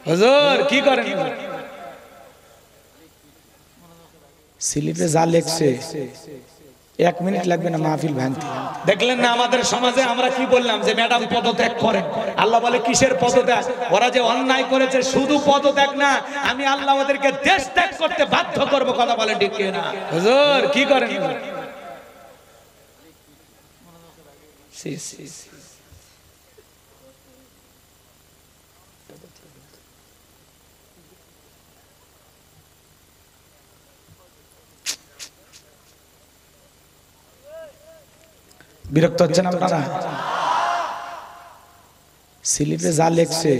হুজুর কি করেন? স্লিপে যা লেখছে 1 মিনিট লাগবে না মাহফিল ভাঙতে। দেখলেন না আমাদের সমাজে আমরা কি বললাম যে ম্যাডাম পদত্যাগ করেন। আল্লাহ বলে কিসের পদত্যাগ? ওরা যে অন্যায় করেছে শুধু পদত্যাগ না, আমি আল্লাহ ওদেরকে দেশ ত্যাগ করতে বাধ্য করব। কথা বলেন ঠিক কি না? হুজুর কি করেন? বিরক্ত হচ্ছেন আপনারা? স্লিপে যা লেখছে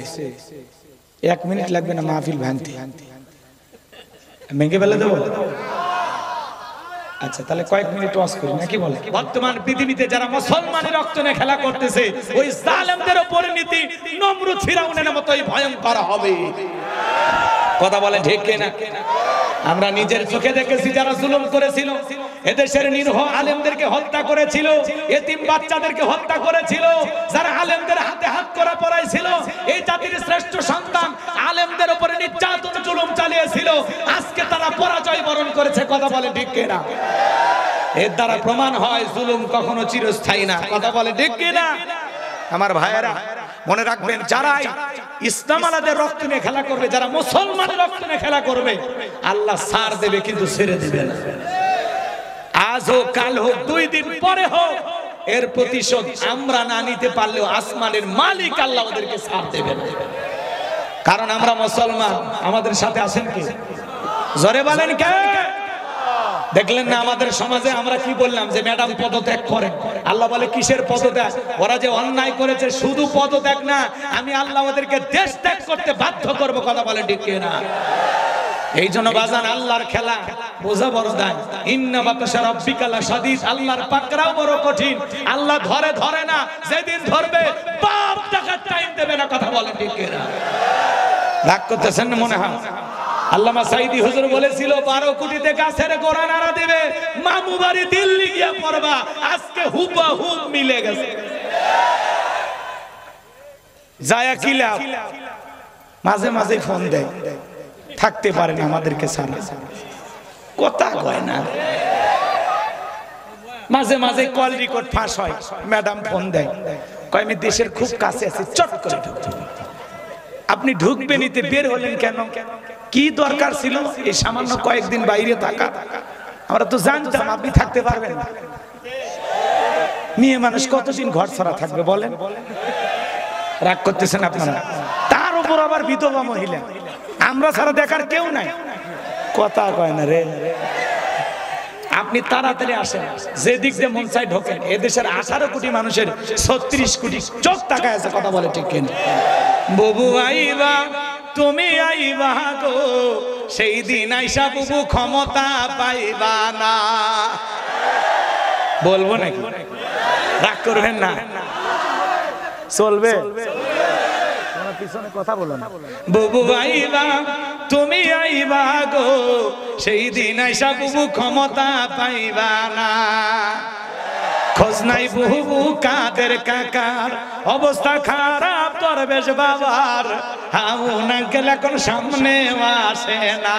1 মিনিট লাগবে না মাহফিল ভাঙতে। ভেঙে ফেলে দেবো? আচ্ছা তাহলে কয়েক মিনিট ওয়াজ করি নাকি বলে? বর্তমান পৃথিবীতে যারা মুসলমানের রক্ত নিয়ে খেলা করতেছে ওই জালেমদের পরিণতি নমরুদ ফিরাউনের মতোই ভয়ঙ্কর হবে। কথা বলে ঠিক কিনা? আমরা নিজের চোখে দেখেছি যারা জুলুম করেছিল, এদেশের নিরীহ আলেমদেরকে হত্যা করেছিল, এতিম বাচ্চাদেরকে হত্যা করেছিল, যারা আলেমদের হাতে হাত করা পরাইছিল, এই জাতির শ্রেষ্ঠ সন্তান আলেমদের উপরে নির্যাতন জুলুম চালিয়েছিল, আজকে তারা পরাজয় বরণ করেছে। কথা বলে ঠিক কিনা? এর দ্বারা প্রমাণ হয় জুলুম কখনো চিরস্থায়ী না। কথা বলে ঠিক কিনা? আমার ভাইয়েরা মনে রাখবেন, যারাই ইসলাম আলাদের রক্ত নিয়ে খেলা করবে, যারা মুসলমানের রক্ত নিয়ে খেলা করবে, আল্লাহ ছাড় দেবে কিন্তু ছেড়ে দিবে না। আজ হোক কাল হোক 2 দিন পরে হোক, এর প্রতিশোধ আমরা না নিতে পারলেও আসমানের মালিক আল্লাহ ওদেরকে ছাড় দেবে না। কারণ আমরা মুসলমান। আমাদের সাথে আছেন কি? জোরে বলেন কে? দেখলেন না আমাদের সমাজে আমরা কি বললাম যে ম্যাডাম পদত্যাগ করেন। আল্লাহ বলে কিসের পদত্যাগ? ওরা যে অন্যায় করেছে শুধু পদত্যাগ না, আমি আল্লাহ ওদেরকে দেশ ত্যাগ করতে বাধ্য করব। কথা বলেন ঠিক কি না? এই জন্য বাজান আল্লাহর খেলা বোঝা বড় দায়। ইন্না বাতাশা রাব্বিকা লাশাদীদ, আল্লাহর পাকড়াও বড় কঠিন। আল্লাহ ধরে ধরে না, যেদিন ধরবে বাপ টাকার টাইম দেবে না। কথা বলেন ঠিক কি না? রাগ করতেছেন মনে হয়? আল্লামা সাঈদী হুজুর বলেছিল 12 কোটিতে গাছের গোড়া নাড়া দিবে, মামু বাড়ি দিল্লি গিয়া পড়বা। আজকে হুবহুব মিলে গেছে। যায়া কি লাভ? মাঝে মাঝে ফোন দেয়, থাকতে পারে না আমাদেরকে ছাড়া। কথা কয় না। মাঝে মাঝে কল রেকর্ড ফাঁস হয়, ম্যাডাম ফোন দেয়, কয় আমি দেশের খুব কাছে আছি, চট করে ঢুকতে। আপনি ঢুকবেন নিতে বের হলেন কেন? কি দরকার ছিল এই সামান্য কয়েকদিন বাইরে থাকা? আমরা তো জানতাম আপনি থাকতে পারবেন না। মেয়ে মানুষ কতদিন ঘর ছাড়া থাকবে বলেন? রাগ করতেছেন আপনারা? তার উপর আবার বিধবা মহিলা, আমরা ছাড়া দেখার কেউ নাই। কথা কয় না রে। আপনি তাড়াতাড়ি আসেন, যে দিক দিয়ে মন চাই ঢোকেন। এদেশের 18 কোটি মানুষের 36 কোটি চোখ তাকায় আছে। কথা বলে ঠিক কিনা? বুবু আইবা তুমি আইবা গো, সেই দিন আইসা বুবু ক্ষমতা পাইবা না। বলবো নাকি? রাগ করবেন না, চলবে। পিছনে কথা বলো না। বুবু আইবা তুমি আইবা গো, সেই দিন আইসা বুবু ক্ষমতা পাইবা না। খোঁজ নাই বুবু কাদের কাকার, অবস্থা খারাপ দরবেশ বাবার, হাউন আঙ্কেল এখন সামনে আসে না।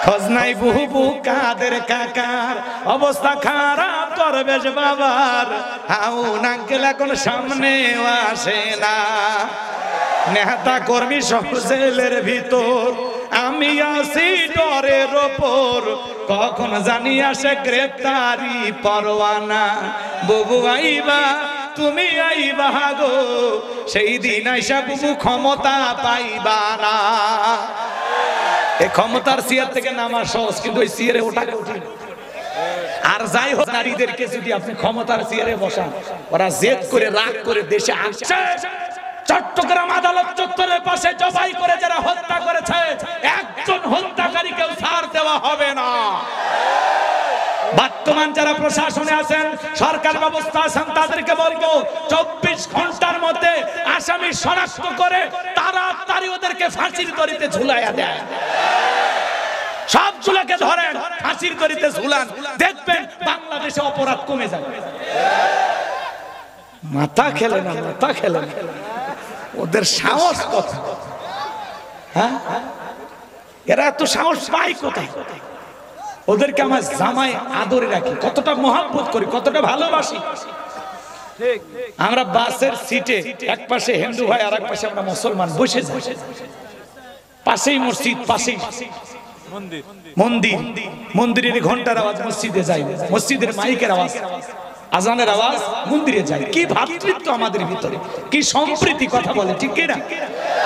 খোঁজ নাই বুবু কাদের কাকার, অবস্থা খারাপ দরবেশ বাবার, হাউন আঙ্কেল এখন সামনে আসে না। নেতা কর্মী সব জেলের ভিতর, আমি আছি ডরের ওপর, কখন জানি আসে গ্রেফতারি পরোয়ানা। বুবু আইবা তুমি আইবা গো, সেই দিন আইসা বুবু ক্ষমতা পাইবা না। এই ক্ষমতার চেয়ার থেকে নামা সহজ, কিন্তু ওই চেয়ারে ওঠা কঠিন। আর যাই হোক, নারীদেরকে যদি আপনি ক্ষমতার চেয়ারে বসান, ওরা জেদ করে রাগ করে দেশে আসছে। চট্টগ্রাম আদালত চত্বরের পাশে জবাই করে যারা হত্যা করেছে, একজন হত্যাকারীকেও ছাড় দেওয়া হবে না। বর্তমান যারা প্রশাসনে আছেন, সরকার ব্যবস্থা আছেন, তাদেরকে বলবো 24 ঘন্টার মধ্যে আসামি শনাক্ত করে তাড়াতাড়ি ওদেরকে ফাঁসির দড়িতে ঝুলাইয়া দেয়। সবগুলোকে ধরেন, ফাঁসির দড়িতে ঝুলান, দেখবেন বাংলাদেশে অপরাধ কমে যাবে। মাথা খেলে না, মাথা খেলে না। ওদের সাহস কত, হ্যাঁ এরা এত সাহস পায় কোথায়? ওদেরকে আমার জামাই আদরে রাখি, কতটা মহব্বত করি, কতটা ভালোবাসি। আমরা বাসের সিটে এক পাশে হিন্দু ভাই আর এক পাশে আমরা মুসলমান বসে যাই, পাশেই মসজিদ, পাশেই মন্দির, মন্দিরের ঘন্টার আওয়াজ মসজিদে যাই, মসজিদের মাইকের আওয়াজ, আজানের আওয়াজ মন্দিরে যাই। কি ভাতৃত্ব আমাদের ভিতরে, কি সম্প্রীতি, কথা বলে ঠিক কিনা?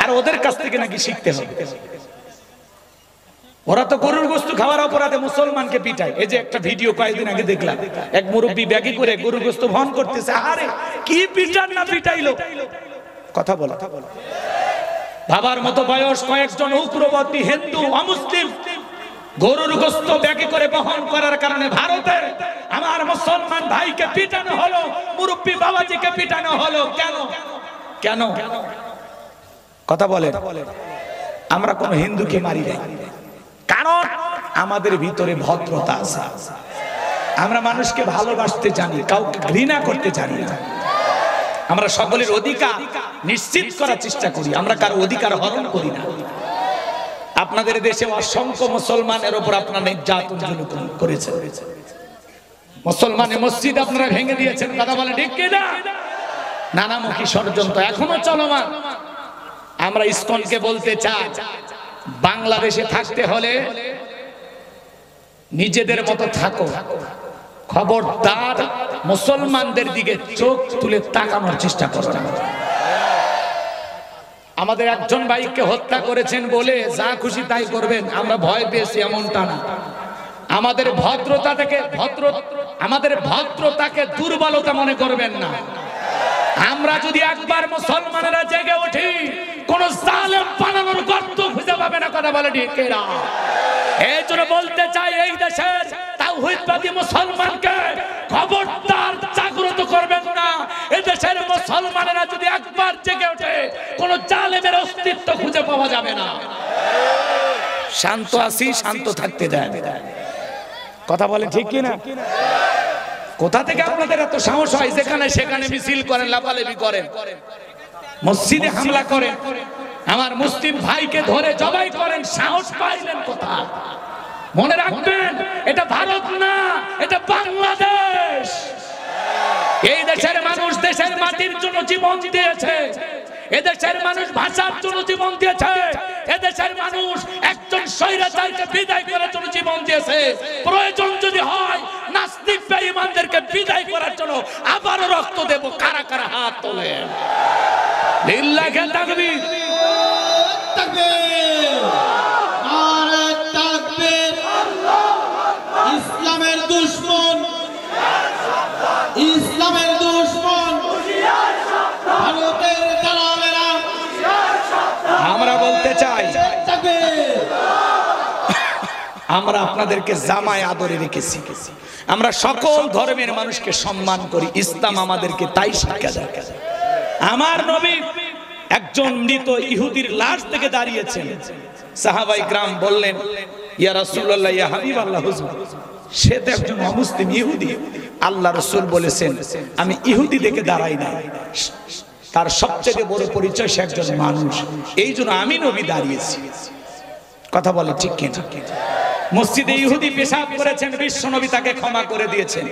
আর ওদের কাছ থেকে নাকি শিখতে হবে। ওরা তো গরুর গোশত খাওয়ার অপরাধে মুসলমানকে পিটায়। এই যে একটা ভিডিও কয়েকদিন আগে দেখলাম, এক মুরব্বী ব্যাগে করে গরুর গোশত বহন করতেছে। আরে কি পিটান না পিটাইলো, কথা বলো। বাবার মতো বয়স কয়েকজন উগ্রবাদী হিন্দু অমুসলিম গরুর গোশত ব্যাগে করে বহন করার কারণে ভারতে আমার মুসলমান ভাইকে পিটানো হলো, মুরব্বী বাবাজিকে পিটানো হলো। কেন কেন কথা বলে? আমরা কোন হিন্দুকে মারি নাই, কারণ আমাদের ভিতরে ভদ্রতা আছে। আমরা মানুষকে ভালোবাসতে জানি, কাউকে ঘৃণা করতে জানি না। আমরা সকলের অধিকার নিশ্চিত করার চেষ্টা করি, আমরা কারো অধিকার হরণ করি না। আপনাদের দেশে অসংখ্য মুসলমানের উপর আপনারা নির্যাতন জুলুম করেছেন, মুসলমানের মসজিদ আপনারা ভেঙে দিয়েছেন, কথা বলে ঠিক কিনা? নানামুখী ষড়যন্ত্র এখনো চলমান। আমরা ইসকনকে বলতে চাই, বাংলাদেশে থাকতে হলে নিজেদের মতো থাকো, খবরদার মুসলমানদের দিকে চোখ তুলে তাকানোর চেষ্টা করো না। আমাদের একজন ভাইকে হত্যা করেছেন বলে যা খুশি তাই করবেন, আমরা ভয় পেয়েছি এমনটা না। আমাদের ভদ্রতাকে দুর্বলতা মনে করবেন না। আমরা যদি একবার মুসলমানেরা জেগে উঠি, কোন জালেম বানানোর গর্ত খুঁজে পাবে না, কথা বলে ঠিক কিনা? এই জন্য বলতে চাই, এই দেশের তাওহীদবাদী মুসলমানকে খবরদার জাগ্রত করবেন না। এই দেশের মুসলমানেরা যদি একবার জেগে ওঠে, কোন জালেমের অস্তিত্ব খুঁজে পাওয়া যাবে না। শান্ত আছি, শান্ত থাকতে দেন, কথা বলে ঠিক কিনা? কোথা থেকে আপনাদের এত সাহস হয় যেখানে সেখানে মিছিল করেন, লাফালাফি করেন, মসজিদে হামলা করেন, আমার মুসলিম ভাইকে ধরে জবাই করেন? সাহস পাইলেন কোথায়? মনে রাখবেন, এটা ভারত না, এটা বাংলাদেশ। এই দেশের মানুষ দেশের মাটির জন্য জীবন দিয়েছে, এদেশের মানুষ ভাষার জন্য জীবন দিয়েছে, এদেশের মানুষ একজন স্বৈরাচারকে বিদায় করার জন্য জীবন দিয়েছে। প্রয়োজন যদি হয় নাস্তিক বেঈমানদেরকে বিদায় করার জন্য আবারও রক্ত দেব। কারা কারা হাত তোলেন? লিল্লাহি তাকবীর, তাকবীর, নারে তাকবীর। ইসলামের দুশমন, ইসলামের দুশমন ভারতের দালালেরা। আমরা বলতে চাই, তাকবীর। আমরা আপনাদেরকে জামায় আদরে রেখেছি, আমরা সকল ধর্মের মানুষকে সম্মান করি। ইসলাম আমাদেরকে তাই শিক্ষা দেয়। আমার নবী একজন মৃত ইহুদির লাশ থেকে দাঁড়িয়েছেন, সাহাবায়ে কেরাম বললেন, ইয়া রাসূলুল্লাহ, ইয়া হাবিবাল্লাহ, হুজুর সে তো একজন অমুসলিম ইহুদি। আল্লাহ রাসূল বলেছেন, আমি ইহুদি দেখে দাঁড়াই না, তার সবচেয়ে বড় পরিচয় সে একজন মানুষ, এই জন্য আমি নবী দাঁড়িয়েছি। কথা বলে ঠিক কিনা? মসজিদে ইহুদি পেশাব করেছেন, বিশ্ব নবী তাকে ক্ষমা করে দিয়েছেন।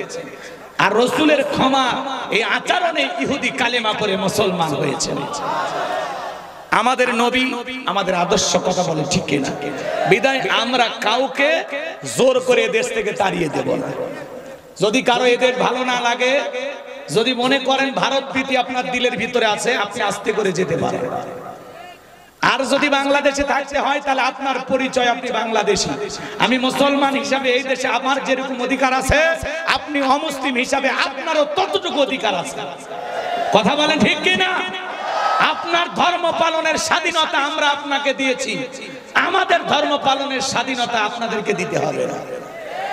আর রাসূলের ক্ষমা এই আচরণে ইহুদি কালেমা পড়ে মুসলমান হয়েছেন। আমাদের নবী আমাদের আদর্শ, কথা বলে ঠিক কিনা? বিদায় আমরা কাউকে জোর করে দেশ থেকে তাড়িয়ে দেব না। যদি কারো এদের ভালো না লাগে, যদি মনে করেন ভারত প্রীতি আপনার দিলের ভিতরে আছে, আপনি আস্তে করে যেতে পারেন। আর যদি বাংলাদেশে থাকতে হয়, তাহলে আপনার পরিচয় আপনি বাংলাদেশী। আমি মুসলমান হিসাবে এই দেশে আমার যেরকম অধিকার আছে, আপনি অমুসলিম হিসাবে আপনারও ততটুকু অধিকার আছে। কথা বলেন ঠিক কিনা? আপনার ধর্ম পালনের স্বাধীনতা আমরা আপনাকে দিয়েছি, আমাদের ধর্ম পালনের স্বাধীনতা আপনাদেরকে দিতে হবে না।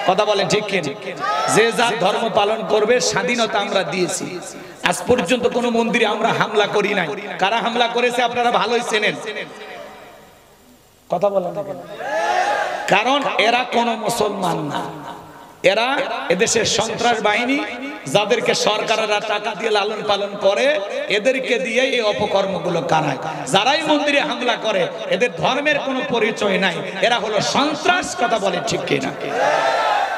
কথা বলেন ঠিক কিনা? যে যার ধর্ম পালন করবে, স্বাধীনতা আমরা দিয়েছি। আজ পর্যন্ত কোন মন্দিরে আমরা হামলা করি নাই। কারা হামলা করেছে আপনারা ভালোই চেনেন। কথা বলেন না কেন? কারণ এরা কোন মুসলমান না, এরা এদেশের সন্ত্রাস বাহিনী, যাদেরকে সরকারেরা টাকা দিয়ে লালন পালন করে এদেরকে দিয়ে এই অপকর্মগুলো কারায়। যারাই মন্দিরে হামলা করে এদের ধর্মের কোনো পরিচয় নাই, এরা হলো সন্ত্রাস। কথা বলে ঠিক কিনা?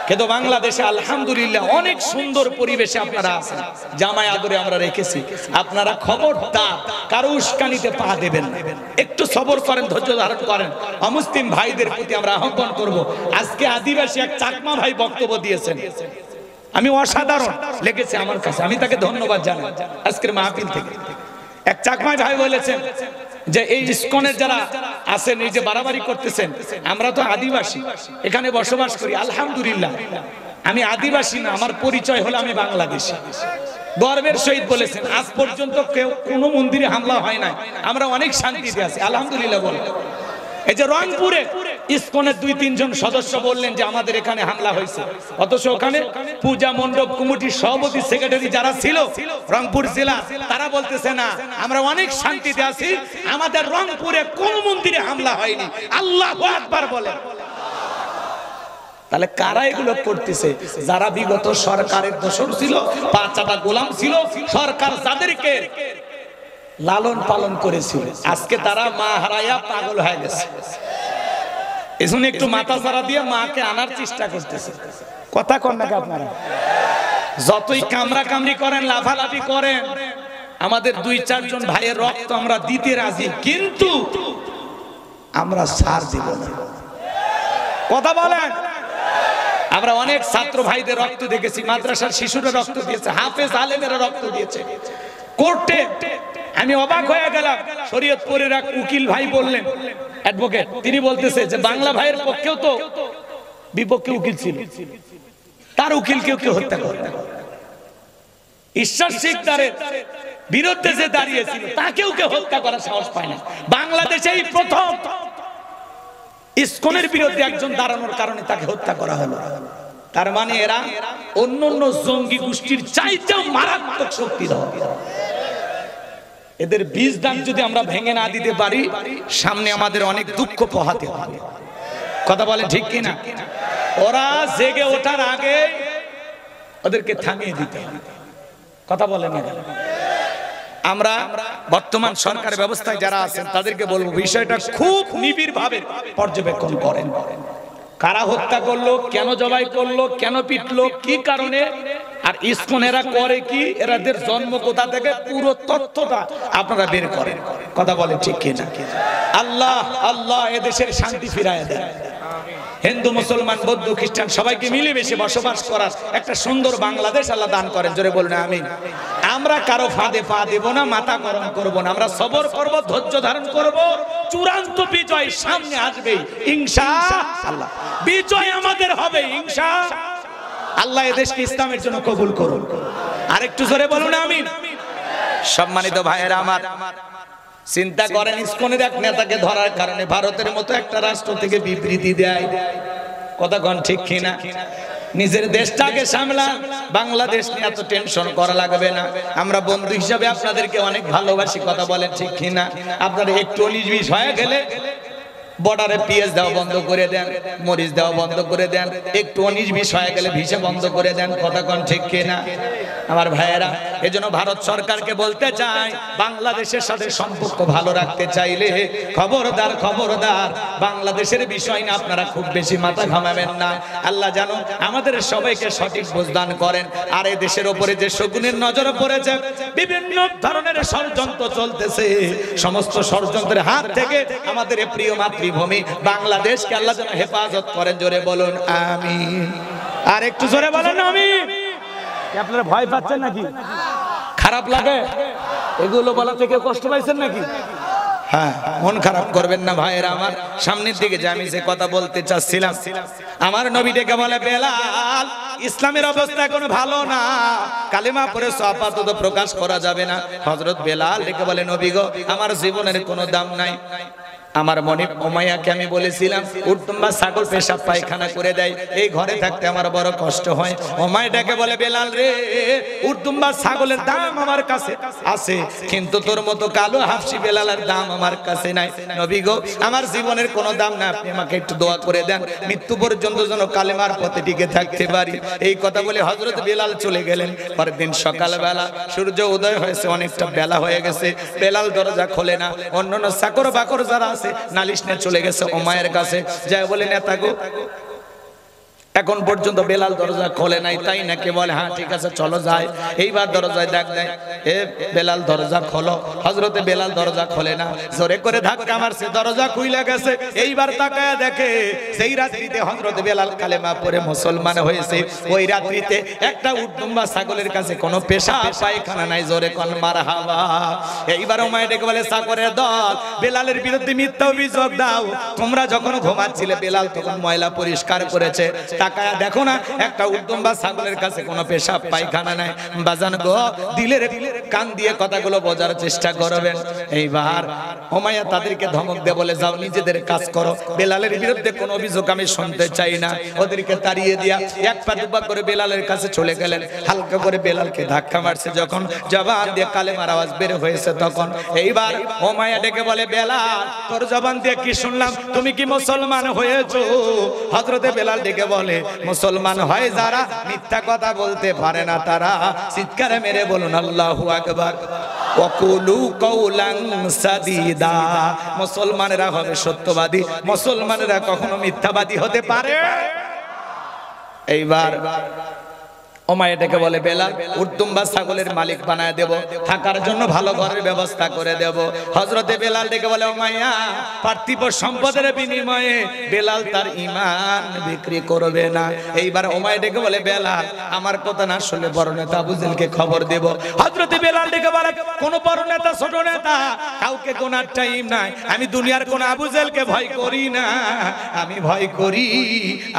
কিন্তু বাংলাদেশে আলহামদুলিল্লাহ অনেক সুন্দর পরিবেশে আপনারা আছেন, জামায় আদরে আমরা রেখেছি। আপনারা খবরদার কারো উস্কানিতে পা দেবেন না, একটু সবর করেন, ধৈর্য ধারণ করেন। অমুসলিম ভাইদের প্রতি আমরা আহ্বান করব। আজকে আদিবাসী এক চাকমা ভাই বক্তব্য দিয়েছেন, আমি অসাধারণ লেগেছে আমার কাছে, আমি তাকে ধন্যবাদ জানাই। আজকের মাহফিল থেকে এক চাকমা ভাই বলেছেন যে এই ইসকনের যারা আছেন, এই যে বাড়াবাড়ি করতেছেন, আমরা তো আদিবাসী, এখানে বসবাস করি। আলহামদুলিল্লাহ আমি আদিবাসী না, আমার পরিচয় হলো আমি বাংলাদেশী। গর্বের সহিত বলেছেন আজ পর্যন্ত কেউ কোনো মন্দিরে হামলা হয় নাই, আমরা অনেক শান্তিতে আছি আলহামদুলিল্লাহ বলে। এই যে রংপুরে ইসকনের 2-3 জন সদস্য বললেন যে আমাদের এখানে হামলা হয়েছে, অথচ ওখানে পূজা মণ্ডপ কমিটির সভাপতি সেক্রেটারি যারা ছিল রংপুর জেলা, তারা বলতেছে না আমরা অনেক শান্তিতে আছি, আমাদের রংপুরে কোন মন্দিরে হামলা হয়নি। আল্লাহু আকবার বলে। তাহলে কারা এগুলো করতেছে? যারা বিগত সরকারের দোসর ছিল, পাঁচটা গোলাম ছিল, সরকার যাদেরকে লালন পালন করেছিল, আজকে তারা মা হারাইয়া পাগল হয়ে গেছে। এজন্য একটু মাথা ছাড়া দিয়ে মাকে আনার চেষ্টা করতেছে। কথা কন নাকি আপনারা? যতই কামরা কামড়ি করেন, লাফালাফি করেন, আমাদের 2-4 জন ভাইয়ের রক্ত আমরা দিতে রাজি, কিন্তু আমরা ছাড় দিব না। কথা বলেন। আমরা অনেক ছাত্র ভাইদের রক্ত দেখেছি, মাদ্রাসার শিশুরা রক্ত দিয়েছে, হাফেজ আলেমেরা রক্ত দিয়েছে। কোর্টে আমি অবাক হয়ে গেলাম, শরীয়তপুরের এক উকিল ভাই বললেন, অ্যাডভোকেট, তিনি বলতেছে যে বাংলা ভাইয়ের পক্ষেও তো বিপক্ষে উকিল ছিল, তার উকিলকেও কেউ হত্যা করে। ঈশ্বর শিকদারের বিরুদ্ধে যে দাঁড়িয়েছিল তাকেও কেউ হত্যা করার সাহস পায় না। বাংলাদেশে এই প্রথম ইসকনের বিরুদ্ধে একজন দাঁড়ানোর কারণে তাকে হত্যা করা হলো। তার মানে এরা অন্যান্য জঙ্গি গোষ্ঠীর চাইতেও মারাত্মক শক্তিধর। এদের বীজ দান যদি আমরা ভেঙে না দিতে পারি, সামনে আমাদের অনেক দুঃখ পোহাতে হবে। কথা বলে ঠিক কিনা? ওরা জেগে ওঠার আগে ওদেরকে থামিয়ে দিতে হবে। কথা বলে না? আমরা বর্তমান সরকার ব্যবস্থায় যারা আছেন তাদেরকে বলবো বিষয়টা খুব নিবিড়ভাবে পর্যবেক্ষণ করেন। কারা হত্যা করলো, কেন জবাই করলো, কেন পিটলো, কি কারণে, আর ইসকন এরা করে কি, এরাদের জন্ম কোথা থেকে, পুরো তথ্যটা আপনারা বের করেন। কথা বলে ঠিক কিনা? আল্লাহ আল্লাহ এদেশের শান্তি ফিরায় দেন। হিন্দু মুসলমান বৌদ্ধ খ্রিস্টান সবাইকে মিলেমিশে বসবাস করার একটা সুন্দর বাংলাদেশ আল্লাহ দান করেন। জোরে বলুন আমিন। আমরা কারো ফাঁদে পা দেব না, মাথা গরম করব না, আমরা সবর করব, ধৈর্য ধারণ করব। চূড়ান্ত বিজয় সামনে আসবে ইনশাআল্লাহ। বিজয় আমাদের হবে ইনশাআল্লাহ। আল্লাহ এদেশকে ইসলামের জন্য কবুল করুন। আরেকটু জোরে বলুন আমিন। সম্মানিত ভাইয়েরা আমার, চিন্তা করেন ইসকনের এক নেতাকে ধরার কারণে ভারতের মতো একটা রাষ্ট্র থেকে বিবৃতি দেয়। কথা কোন ঠিক কিনা? নিজের দেশটাকে সামলান, বাংলাদেশ নিয়ে এত টেনশন করা লাগবে না। আমরা বন্ধু হিসাবে আপনাদেরকে অনেক ভালোবাসি। কথা বলেন ঠিক কিনা? আপনারা একটু 19-20 হয়ে গেলে বর্ডারে পিএস দেওয়া বন্ধ করে দেন, মরিচ দেওয়া বন্ধ করে দেন, একটু 19-20 হয়ে গেলে ভিসা বন্ধ করে দেন। কথা কোন ঠিক কিনা আমার ভাইয়েরা? এজন্য ভারত সরকারকে বলতে চাই, বাংলাদেশের সাথে সম্পর্ক ভালো রাখতে চাইলে খবরদার খবরদার বাংলাদেশের বিষয় না আপনারা খুব বেশি মাথা ঘামাবেন না। আল্লাহ জানো আমাদের সবাইকে সঠিক বুঝদান করেন। আর এই দেশের উপরে যে শকুনের নজর পড়েছে, বিভিন্ন ধরনের ষড়যন্ত্র চলতেছে, সমস্ত ষড়যন্ত্রের হাত থেকে আমাদের এই প্রিয় মাতৃভূমি বাংলাদেশকে আল্লাহ যেন হেফাজত করেন। জোরে বলুন আমিন। আর একটু জোরে বলুন আমিন। আপনারা ভয় পাচ্ছেন নাকি? খারাপ লাগে এগুলো বলা থেকে? কষ্ট পাইছেন নাকি? হ্যাঁ, মন খারাপ করবেন না ভাইয়েরা আমার। সামনের দিকে যে আমি যে কথা বলতে চাচ্ছিলাম, আমার নবী ডেকে বলে, বেলাল ইসলামের অবস্থা কোনো ভালো না, কালেমা পড়ে আপাতত প্রকাশ করা যাবে না। হযরত বেলাল ডেকে বলে, নবী গো, আমার জীবনের কোনো দাম নাই। আমার মনে উমাইয়াকে আমি বলেছিলাম উর্তুম্বা ছাগল পেশাব পায়খানা করে দেয়, এই ঘরে থাকতে আমার বড় কষ্ট হয়। উমাইয়াকে বলে, বেলাল রে, উর্তুম্বা ছাগলের দাম আমার কাছে আছে, কিন্তু তোর মতো কালো হাফসি বেলালের দাম আমার কাছে নাই। নবী গো, আমার জীবনের কোনো দাম না, আপনি আমাকে একটু দোয়া করে দেন, মৃত্যু পর্যন্ত যেন কালেমার পথে টিকে থাকতে পারি। এই কথা বলে হযরত বেলাল চলে গেলেন। পরের দিন সকালবেলা সূর্য উদয় হয়েছে, অনেকটা বেলা হয়ে গেছে। বেলাল দরজা খোলে না। অন্যান্য চাকর বাকর যারা আছে নালিশ নিয়ে চলে গেছে উমাইয়ের কাছে, যায় বলে নেতা গো এখন পর্যন্ত বেলাল দরজা খোলে নাই, তাই নাকি? বলে হ্যাঁ ঠিক আছে চলো যাই। এইবার দরজায় ডাক দেয়, এ বেলাল দরজা খোলো। হযরতে বেলাল দরজা খোলে না, জোরে করে ধাক্কা মারছে, দরজা খুইলা গেছে। এইবার তাকায়া দেখে সেই রাত্রিতে হযরতে বেলাল কালেমা পড়ে মুসলমান হয়েছে। ওই রাত্রিতে একটা উটদুম্বা ছাগলের কাছে কোনো পেশাব পায়খানা নাই, জোরে কোন মারহাবা। এইবার উমাইয়া ডেকে বলে, চাকরের দল বেলালের বিরুদ্ধে মিথ্যা অভিযোগ দাও। তোমরা যখন ঘুমাচ্ছিলে বেলাল তখন ময়লা পরিষ্কার করেছে, তাকায়া দেখো না একটা উটদুম্বা ছাগলের কাছে কোনো পেশাব পায়খানা নাই। বাজান গো, দিলের কান দিয়ে কথাগুলো বোঝার চেষ্টা করবেন। এইবার উমাইয়া তাদেরকে ধমক দিয়ে বলে, যাও নিজেদের কাজ করো, বেলালের বিরুদ্ধে কোনো অভিযোগ আমি শুনতে চাই না। ওদেরকে তাড়িয়ে দিয়া এক পা দুপা করে বেলালের কাছে চলে গেলেন। হালকা করে বেলালকে ধাক্কা মারছে, যখন জবান দিয়ে কালেমার আওয়াজ বের হয়েছে তখন এইবার উমাইয়া ডেকে বলে, বেলাল তোর জবান দিয়ে কি শুনলাম, তুমি কি মুসলমান হয়েছো? হযরতে বেলাল ডেকে বলে, মুসলমান হয় যারা মিথ্যা কথা বলতে পারে না তারা। চিৎকারে মেরে বলুন আল্লাহু আকবার। ওয়াকুলু কাওলান সাদীদা। মুসলমানেরা হবে সত্যবাদী, মুসলমানেরা কখনো মিথ্যাবাদী হতে পারে। এইবার উমাইয়া ডেকে বলে, বেলাল উটদুম্বা ছাগলের মালিক বানায় দেব, থাকার জন্য ভালো ঘরের ব্যবস্থা করে দেব। হযরতে বেলাল ডেকে বলে, উমাইয়া পার্থিব সম্পদের বিনিময়ে বেলাল তার ঈমান বিক্রি করবে না। এইবার উমাইয়া ডেকে বলে, বেলাল আমার কথা না শুনলে বড় নেতা আবু জেহেলকে খবর দেব। হযরতে বেলাল ডেকে বলে, কোন বড় নেতা ছোট নেতা কাউকে গোনার টাইম নাই। আমি দুনিয়ার কোন আবু জেহেলকে ভয় করি না, আমি ভয় করি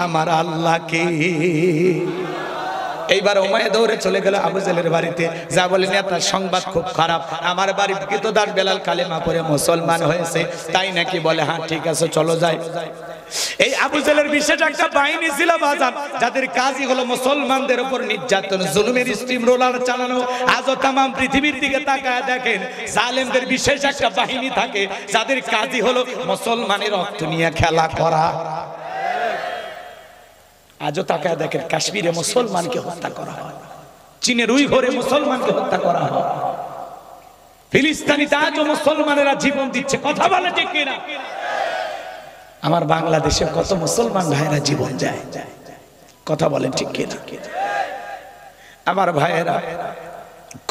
আমার আল্লাহকে। এইবার উমাইয়া দৌড়ে চলে গেল আবু জেহেলের বাড়িতে, যা বলে নেতার সংবাদ খুব খারাপ, আমার বাড়ির কৃতদাস বেলাল কালেমা পড়ে মুসলমান হয়েছে, তাই নাকি? বলে হ্যাঁ ঠিক আছে চলো যাই। এই আবু জেহেলের বিশেষ একটা বাহিনী ছিল বাজার, যাদের কাজই হলো মুসলমানদের উপর নির্যাতন, জুলুমের স্টিম রোলার চালানো। আজও তাম পৃথিবীর দিকে তাকায় দেখেন, জালেমদের বিশেষ একটা বাহিনী থাকে যাদের কাজই হলো মুসলমানের রক্ত নিয়ে খেলা করা। আজও তাকায় দেখেন, কাশ্মীরে মুসলমানকে হত্যা করা হয়, চীনের উইঘুরে মুসলমানকে হত্যা করা হয়, ফিলিস্তিনিতে আজও মুসলমানেরা জীবন দিচ্ছে। কথা বলে ঠিক কিনা? আমার বাংলাদেশে কত মুসলমান ভাইরা জীবন যায়, কথা বলেন ঠিক কিনা? আমার ভাইয়েরা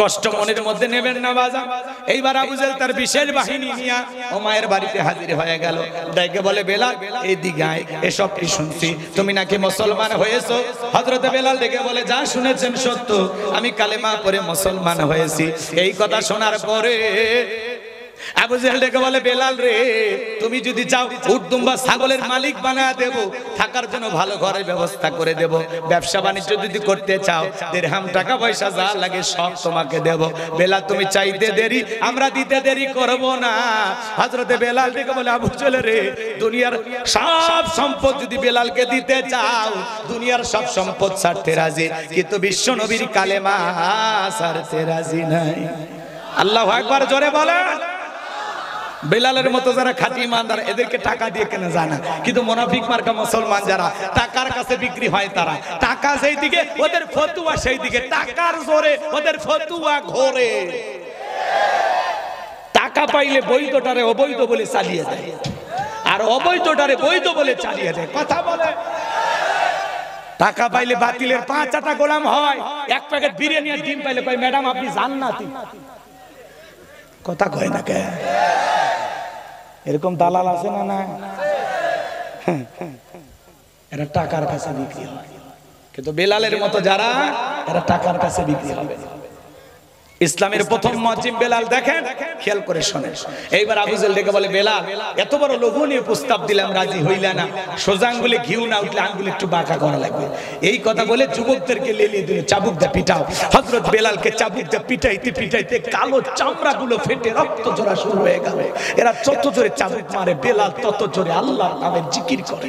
কষ্ট মনের মধ্যে নেবেন না বাজার। এইবার আবু জেহেল তার বিশেষ বাহিনী নিয়ে উমাইয়ার বাড়িতে হাজির হয়ে গেল। ডেকে বলে, বেলাল এই দিকে আয়, এসব কি শুনছি, তুমি নাকি মুসলমান হয়েছো? হযরতে বেলাল ডেকে বলে, যা শুনেছেন সত্য, আমি কালেমা পড়ে মুসলমান হয়েছি। এই কথা শোনার পরে আবু জেহেল ডেকে বলে, বেলাল রে তুমি যদি চাও উটদুম্বা ছাগলের মালিক বানায় দেব, থাকার জন্য ভালো ঘরের ব্যবস্থা করে দেব, ব্যবসা বাণিজ্য যদি করতে চাও দিরহাম টাকা পয়সা যা লাগে সব তোমাকে দেব। বেলাল তুমি চাইতে দেরি, আমরা দিতে দেরি করব না। হযরতে বেলাল ডেকে বলে, আবু জেহেল রে দুনিয়ার সব সম্পদ যদি বেলালকে দিতে চাও, দুনিয়ার সব সম্পদ ছাড়তে রাজি, কিন্তু বিশ্ব নবীর কালেমা ছাড়তে রাজি নাই। আল্লাহু আকবার, জোরে বলেন। বেলালের মতো যারা খাঁটি ইমানদার, এদেরকে টাকা দিয়ে কেনা যায় না, কিন্তু মুনাফিক মার্কা মুসলমান যারা টাকার কাছে বিক্রি হয়, তারা টাকা সেই দিকে ওদের ফতুয়া সেই দিকে, টাকার জোরে ওদের ফতুয়া ঘোরে। টাকা পাইলে বৈধটারে অবৈধ বলে চালিয়ে দেয়, আর অবৈধটারে বৈধ বলে চালিয়ে দেয়। কথা বলে। টাকা পাইলে বাতিলের 5-8টা গোলাম হয়, এক প্যাকেট বিরিয়ানি আর ডিম পাইলে কয় ম্যাডাম আপনি জান্নাতি। কথা কয় না কে? এরকম দালাল আছে না? না, এরা টাকার কাছে বিক্রি হয়, কিন্তু বেলালের মতো যারা, এরা টাকার কাছে বিক্রি হবে। ইসলামের প্রথম মুয়াজ্জিন বেলাল, দেখেন খেয়াল করে শুনেন। এইবার আবু জেহেল ডেকে বলে, বেলাল এত বড় লোভনীয় প্রস্তাব দিলাম, রাজি হইলা না, সোজা আঙ্গুলে ঘিউ না উঠলে আঙ্গুলে একটু বাঁকা করা লাগবে। এই কথা বলে যুবকদেরকে লেলিয়ে দিলে, চাবুক দা পিটাও। হযরত বেলালকে চাবুক দা পিটাইতে পিটাইতে কালো চামড়াগুলো ফেটে রক্ত ঝরা শুরু হয়ে গেল। এরা যত জোরে চাবুক মারে, বেলাল তত জোরে আল্লাহর নামে জিকির করে।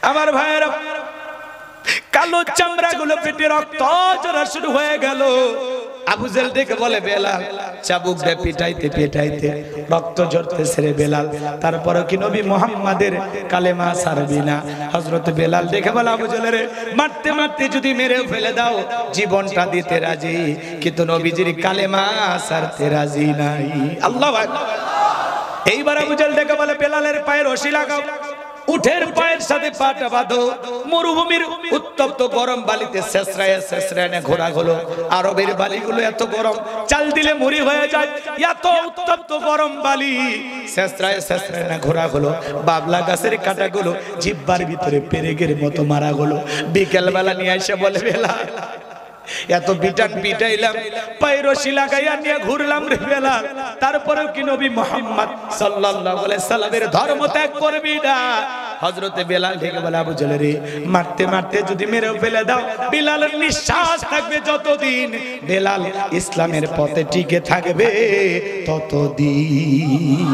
আমার ভাইয়েরা, কালো চামড়া গুলো ফেটে রক্ত ঝরা শুরু হয়ে গেল। আবু জেহেল দেখে বলে বেলাল চাবুক দিয়ে পিটাইতে পিটাইতে রক্ত ঝরতেছে রে বেলাল, তারপরে কি নবী মুহাম্মাদের কালেমা ছাড়বি না? হযরত বেলাল দেখে বলে আবু জেহেল রে মারতে মারতে যদি মেরে ফেলে দাও জীবনটা দিতে রাজি, কিন্তু নবীজির কালেমা ছাড়তে রাজি নাই। আল্লাহু আকবার। এইবার আবু জেহেল দেখে বলে বেলালের পায়ে রশি লাগাও, উঠের পায়ের সাথে পাটা বাঁধো, মরুভূমির উত্তপ্ত গরম বালিতে শেষরায় শেষরায় ঘোরা হলো। আরবের বালিগুলো এত গরম চাল দিলে মুড়ি হয়ে যায়, এত উত্তপ্ত গরম বালি শেষরায় শেষরায় ঘোরা হলো। বাবলা গাছের কাঁটাগুলো জিহ্বার ভিতরে পেরেকের মতো মারা হলো। বিকেল বেলা নিয়ে এসে বলে বেলাল এত বিটান পিটাইলাম, পায়ে রশি লাগাইয়া নিয়ে ঘুরলাম রে বেলাল, তারপরেও কি নবী মুহাম্মদ সাল্লাল্লাহু আলাইহি সাল্লামের ধর্ম ত্যাগ করবি না? হযরতে বেলাল ঢেকে বলে আবু জেহেল রে মারতে মারতে যদি মেরেও ফেলে দাও, বেলালের নিঃশ্বাস থাকবে যতদিন, বেলাল ইসলামের পথে টিকে থাকবে ততদিন।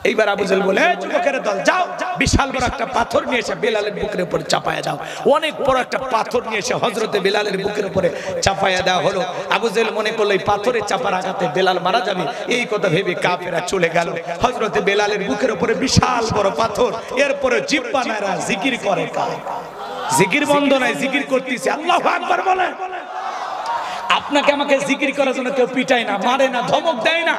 এইবার আবু জেহেল বলে যুবকের দল যাও, বিশাল বড় একটা পাথর নিয়ে এসে বেলালের বুকের উপরে চাপায়া দাও। অনেক বড় একটা পাথর নিয়ে এসে হযরতে বেলালের বুকের উপরে চাপায়া দেওয়া হলো। আবু জেহেল মনে করলো এই পাথরে চাপার আঘাতে বেলাল মারা যাবে, এই কথা ভেবে কাফেররা চলে গেল। হযরতে বেলালের বুকের উপরে বিশাল বড় পাথর, এরপরে জিহ্বা নাড়া জিকির করে। জিকির বন্ধ নাই, জিকির করতেছে আল্লাহু আকবার বলে। আপনাকে আমাকে জিকির করার জন্য কেউ পিটায় না, মারে না, ধমক দেয় না,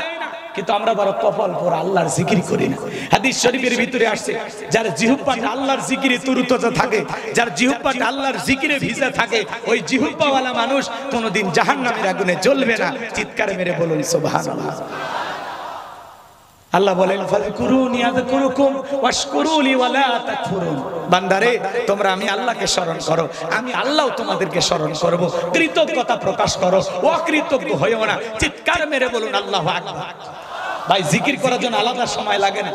কিন্তু আমরা বড় কপাল পরে আল্লাহর জিকির করি না। হাদিস শরীফের ভিতরে আসছে যার জিহ্বাটা আল্লাহর জিকিরে তুরুতজা থাকে, যার জিহ্বাটা আল্লাহর জিকিরে ভিজা থাকে, ওই জিহ্বাওয়ালা মানুষ কোনোদিন জাহান্নামের আগুনে জ্বলবে না। চিৎকার মেরে বলুন সুবহানাল্লাহ। আল্লাহ বলেন ফাযকুরুনি আযকুরুকুম ওয়াশকুরুলি ওয়ালা তাকফুরুন। বান্দারে তোমরা আমি আল্লাহকে স্মরণ করো, আমি আল্লাহও তোমাদেরকে স্মরণ করব। কৃতজ্ঞতা প্রকাশ করো, অকৃতজ্ঞ হইও না। চিৎকার মেরে বলুন আল্লাহু আকবার। ভাই জিকির করার জন্য আলাদা সময় লাগে না।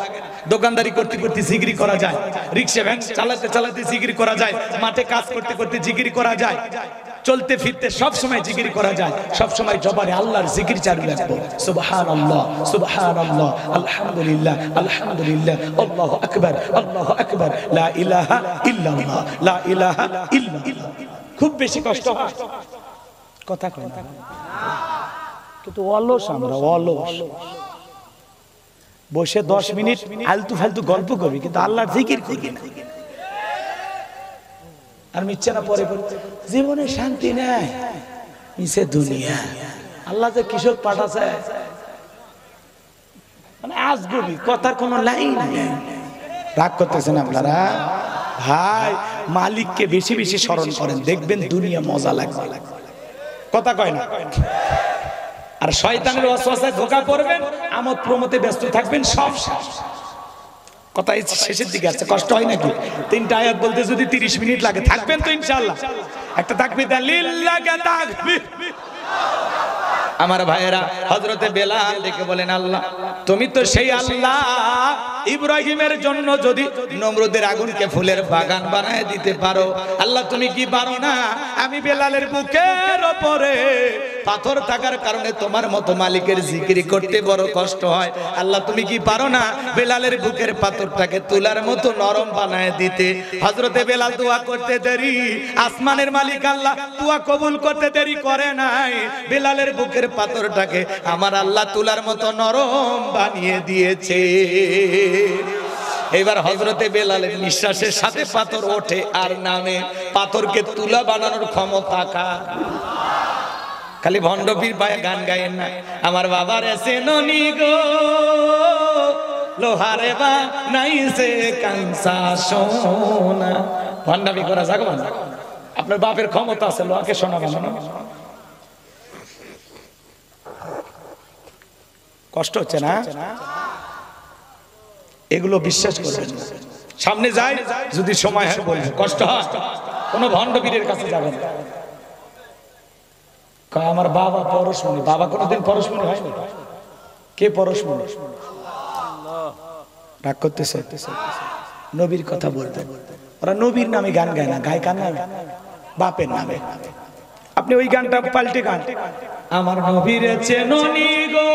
দোকানদারি করতে করতে জিকির করা যায়, রিকশা ভ্যান চালাতে চালাতে জিকির করা যায়, মাঠে কাজ করতে করতে জিকির করা যায়, চলতে ফিরতে সব সময় জিকির করা যায়। সব সময় জবানে আল্লাহর জিকির চালু রাখবো। সুবহানাল্লাহ সুবহানাল্লাহ আলহামদুলিল্লাহ আলহামদুলিল্লাহ আল্লাহু আকবার আল্লাহু আকবার লা ইলাহা ইল্লাল্লাহ লা ইলাহা ইল্লাল্লাহ। খুব বেশি কষ্ট হয় কথা কয় না, কিন্তু অলস আমরা অলস। বসে 10 মিনিট আলতু ফালতু গল্প করবি, কিন্তু আল্লাহর জিকির করবি না। আর মিথ্যা না পরে জীবনে শান্তি নেই, মিছে দুনিয়া। আল্লাহ যে কিশোর পাঠাছে, মানে আজগুবি কথার কোনো লাইন নেই। রাগ করতেছেন আপনারা? ভাই মালিককে বেশি বেশি স্মরণ করেন, দেখবেন দুনিয়া মজা লাগবে। কথা কয় না? আর শয়তানের ওয়াসওয়াসায় ধোঁকা পড়বেন, আমোদ প্রমোদে ব্যস্ত থাকবেন, সব কথা শেষের দিকে আসছে। কষ্ট হয় নাকি? 3টা আয়াত বলতে যদি 30 মিনিট লাগে, থাকবেন তো ইনশাআল্লাহ? একটা তাকবীর দেন, লিল্লাহি তাকবীর। আমার ভাইয়েরা, হযরতে বেলাল দেখে বলেন আল্লাহ তুমি তো সেই আল্লাহ ইব্রাহিমের জন্য যদি নমরুদের আগুনকে ফুলের বাগান বানায় দিতে পারো, আল্লাহ তুমি কি পারো না? আমি বেলালের বুকের উপরে পাথর থাকার কারণে তোমার মতো মালিকের জিকির করতে বড় কষ্ট হয়, আল্লাহ তুমি কি পারো না বেলালের বুকের পাথরটাকে তুলার মতো নরম বানায় দিতে? হযরতে বেলাল দোয়া করতে দেরি, আসমানের মালিক আল্লাহ দোয়া কবুল করতে দেরি করে নাই। বেলালের বুকের পাথরটাকে আমার আল্লাহ তুলার মতো নরম বানিয়ে দিয়েছে। এবার হযরতে বেলালের নিঃশ্বাসের সাথে পাথর ওঠে আর নামে। পাথরকে তুলা বানানোর ক্ষমতা কার? খালি ভণ্ড পীর পায়ে গান গায়েন না। আমার বাবার এসে ননি গো লোহারে বা নাইছে কাঁচা সোনা। ভণ্ডামি করা যাবে না। আপনার বাপের ক্ষমতা আছে লোহাকে সোনা বানানো। কষ্ট হচ্ছে না? এগুলো বিশ্বাস করবেন না। সামনে যাই যদি সময় হয় বলবেন, কষ্ট হয়। কোন ভণ্ড পীরের কাছে যাবেন। আমার বাবা পরশমণি। বাবা কোনোদিন পরশমণি হয়নি? কে পরশমণি? রাগ করতেছে? নবীর কথা বলতে ওরা নবীর নামে গান গায় না, গায় কার নামে? বাপের নামে। আপনি ওই গানটা পাল্টে গান, আমার নবীর চেননি গো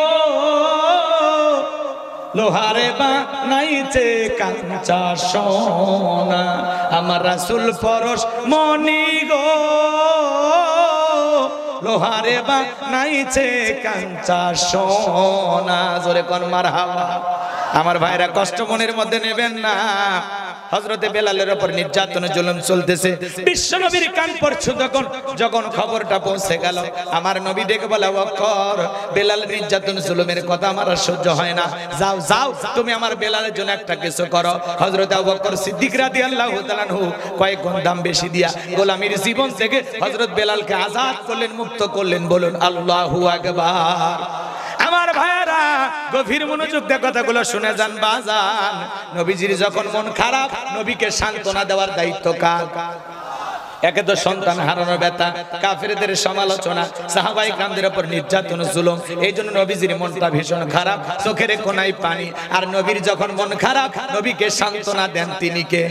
লোহারে বানাইছে কাঁচা সোনা, আমার রাসূল পরশ মনি গো লোহারে বানাইছে কাঞ্চা সোনা। জোরে কোন মারহাবা। আমার ভাইরা কষ্ট মনের মধ্যে নেবেন না। হযরতে বেলালের উপর নির্যাতন জুলুম চলতেছে। বিশ্ব নবীর কান পর্যন্ত যখন খবরটা পৌঁছে গেল, আমার নবী ডেকে বলে, আবু বকর, বেলাল নির্যাতন জুলুমের কথা আমার আর সহ্য হয় না, যাও যাও তুমি আমার বেলালের জন্য একটা কিছু করো। হযরত আবু বকর সিদ্দিক রাদিয়াল্লাহু তাআলা আনহু কয়েক গুণ দাম বেশি দিয়া গোলামীর জীবন থেকে হযরত বেলালকে আজাদ করলেন, মুক্ত করলেন। বলুন আল্লাহু আকবার। আমার ভাইরা গভীর মনোযোগ দিয়ে কথাগুলো শুনে যান বাজান। নবীজির যখন মন খারাপ, নবীকে সান্ত্বনা দেওয়ার দায়িত্ব কার? একে তো সন্তান হারানোর ব্যথা, কাফেরদের সমালোচনা, সাহাবায়ে কেরামদের উপর নির্যাতন জুলুম, এই জন্য নবীজির মনটা ভীষণ খারাপ, চোখের কোনায় পানি। আর নবীর যখন মন খারাপ, নবীকে সান্ত্বনা দেন তিনি কে?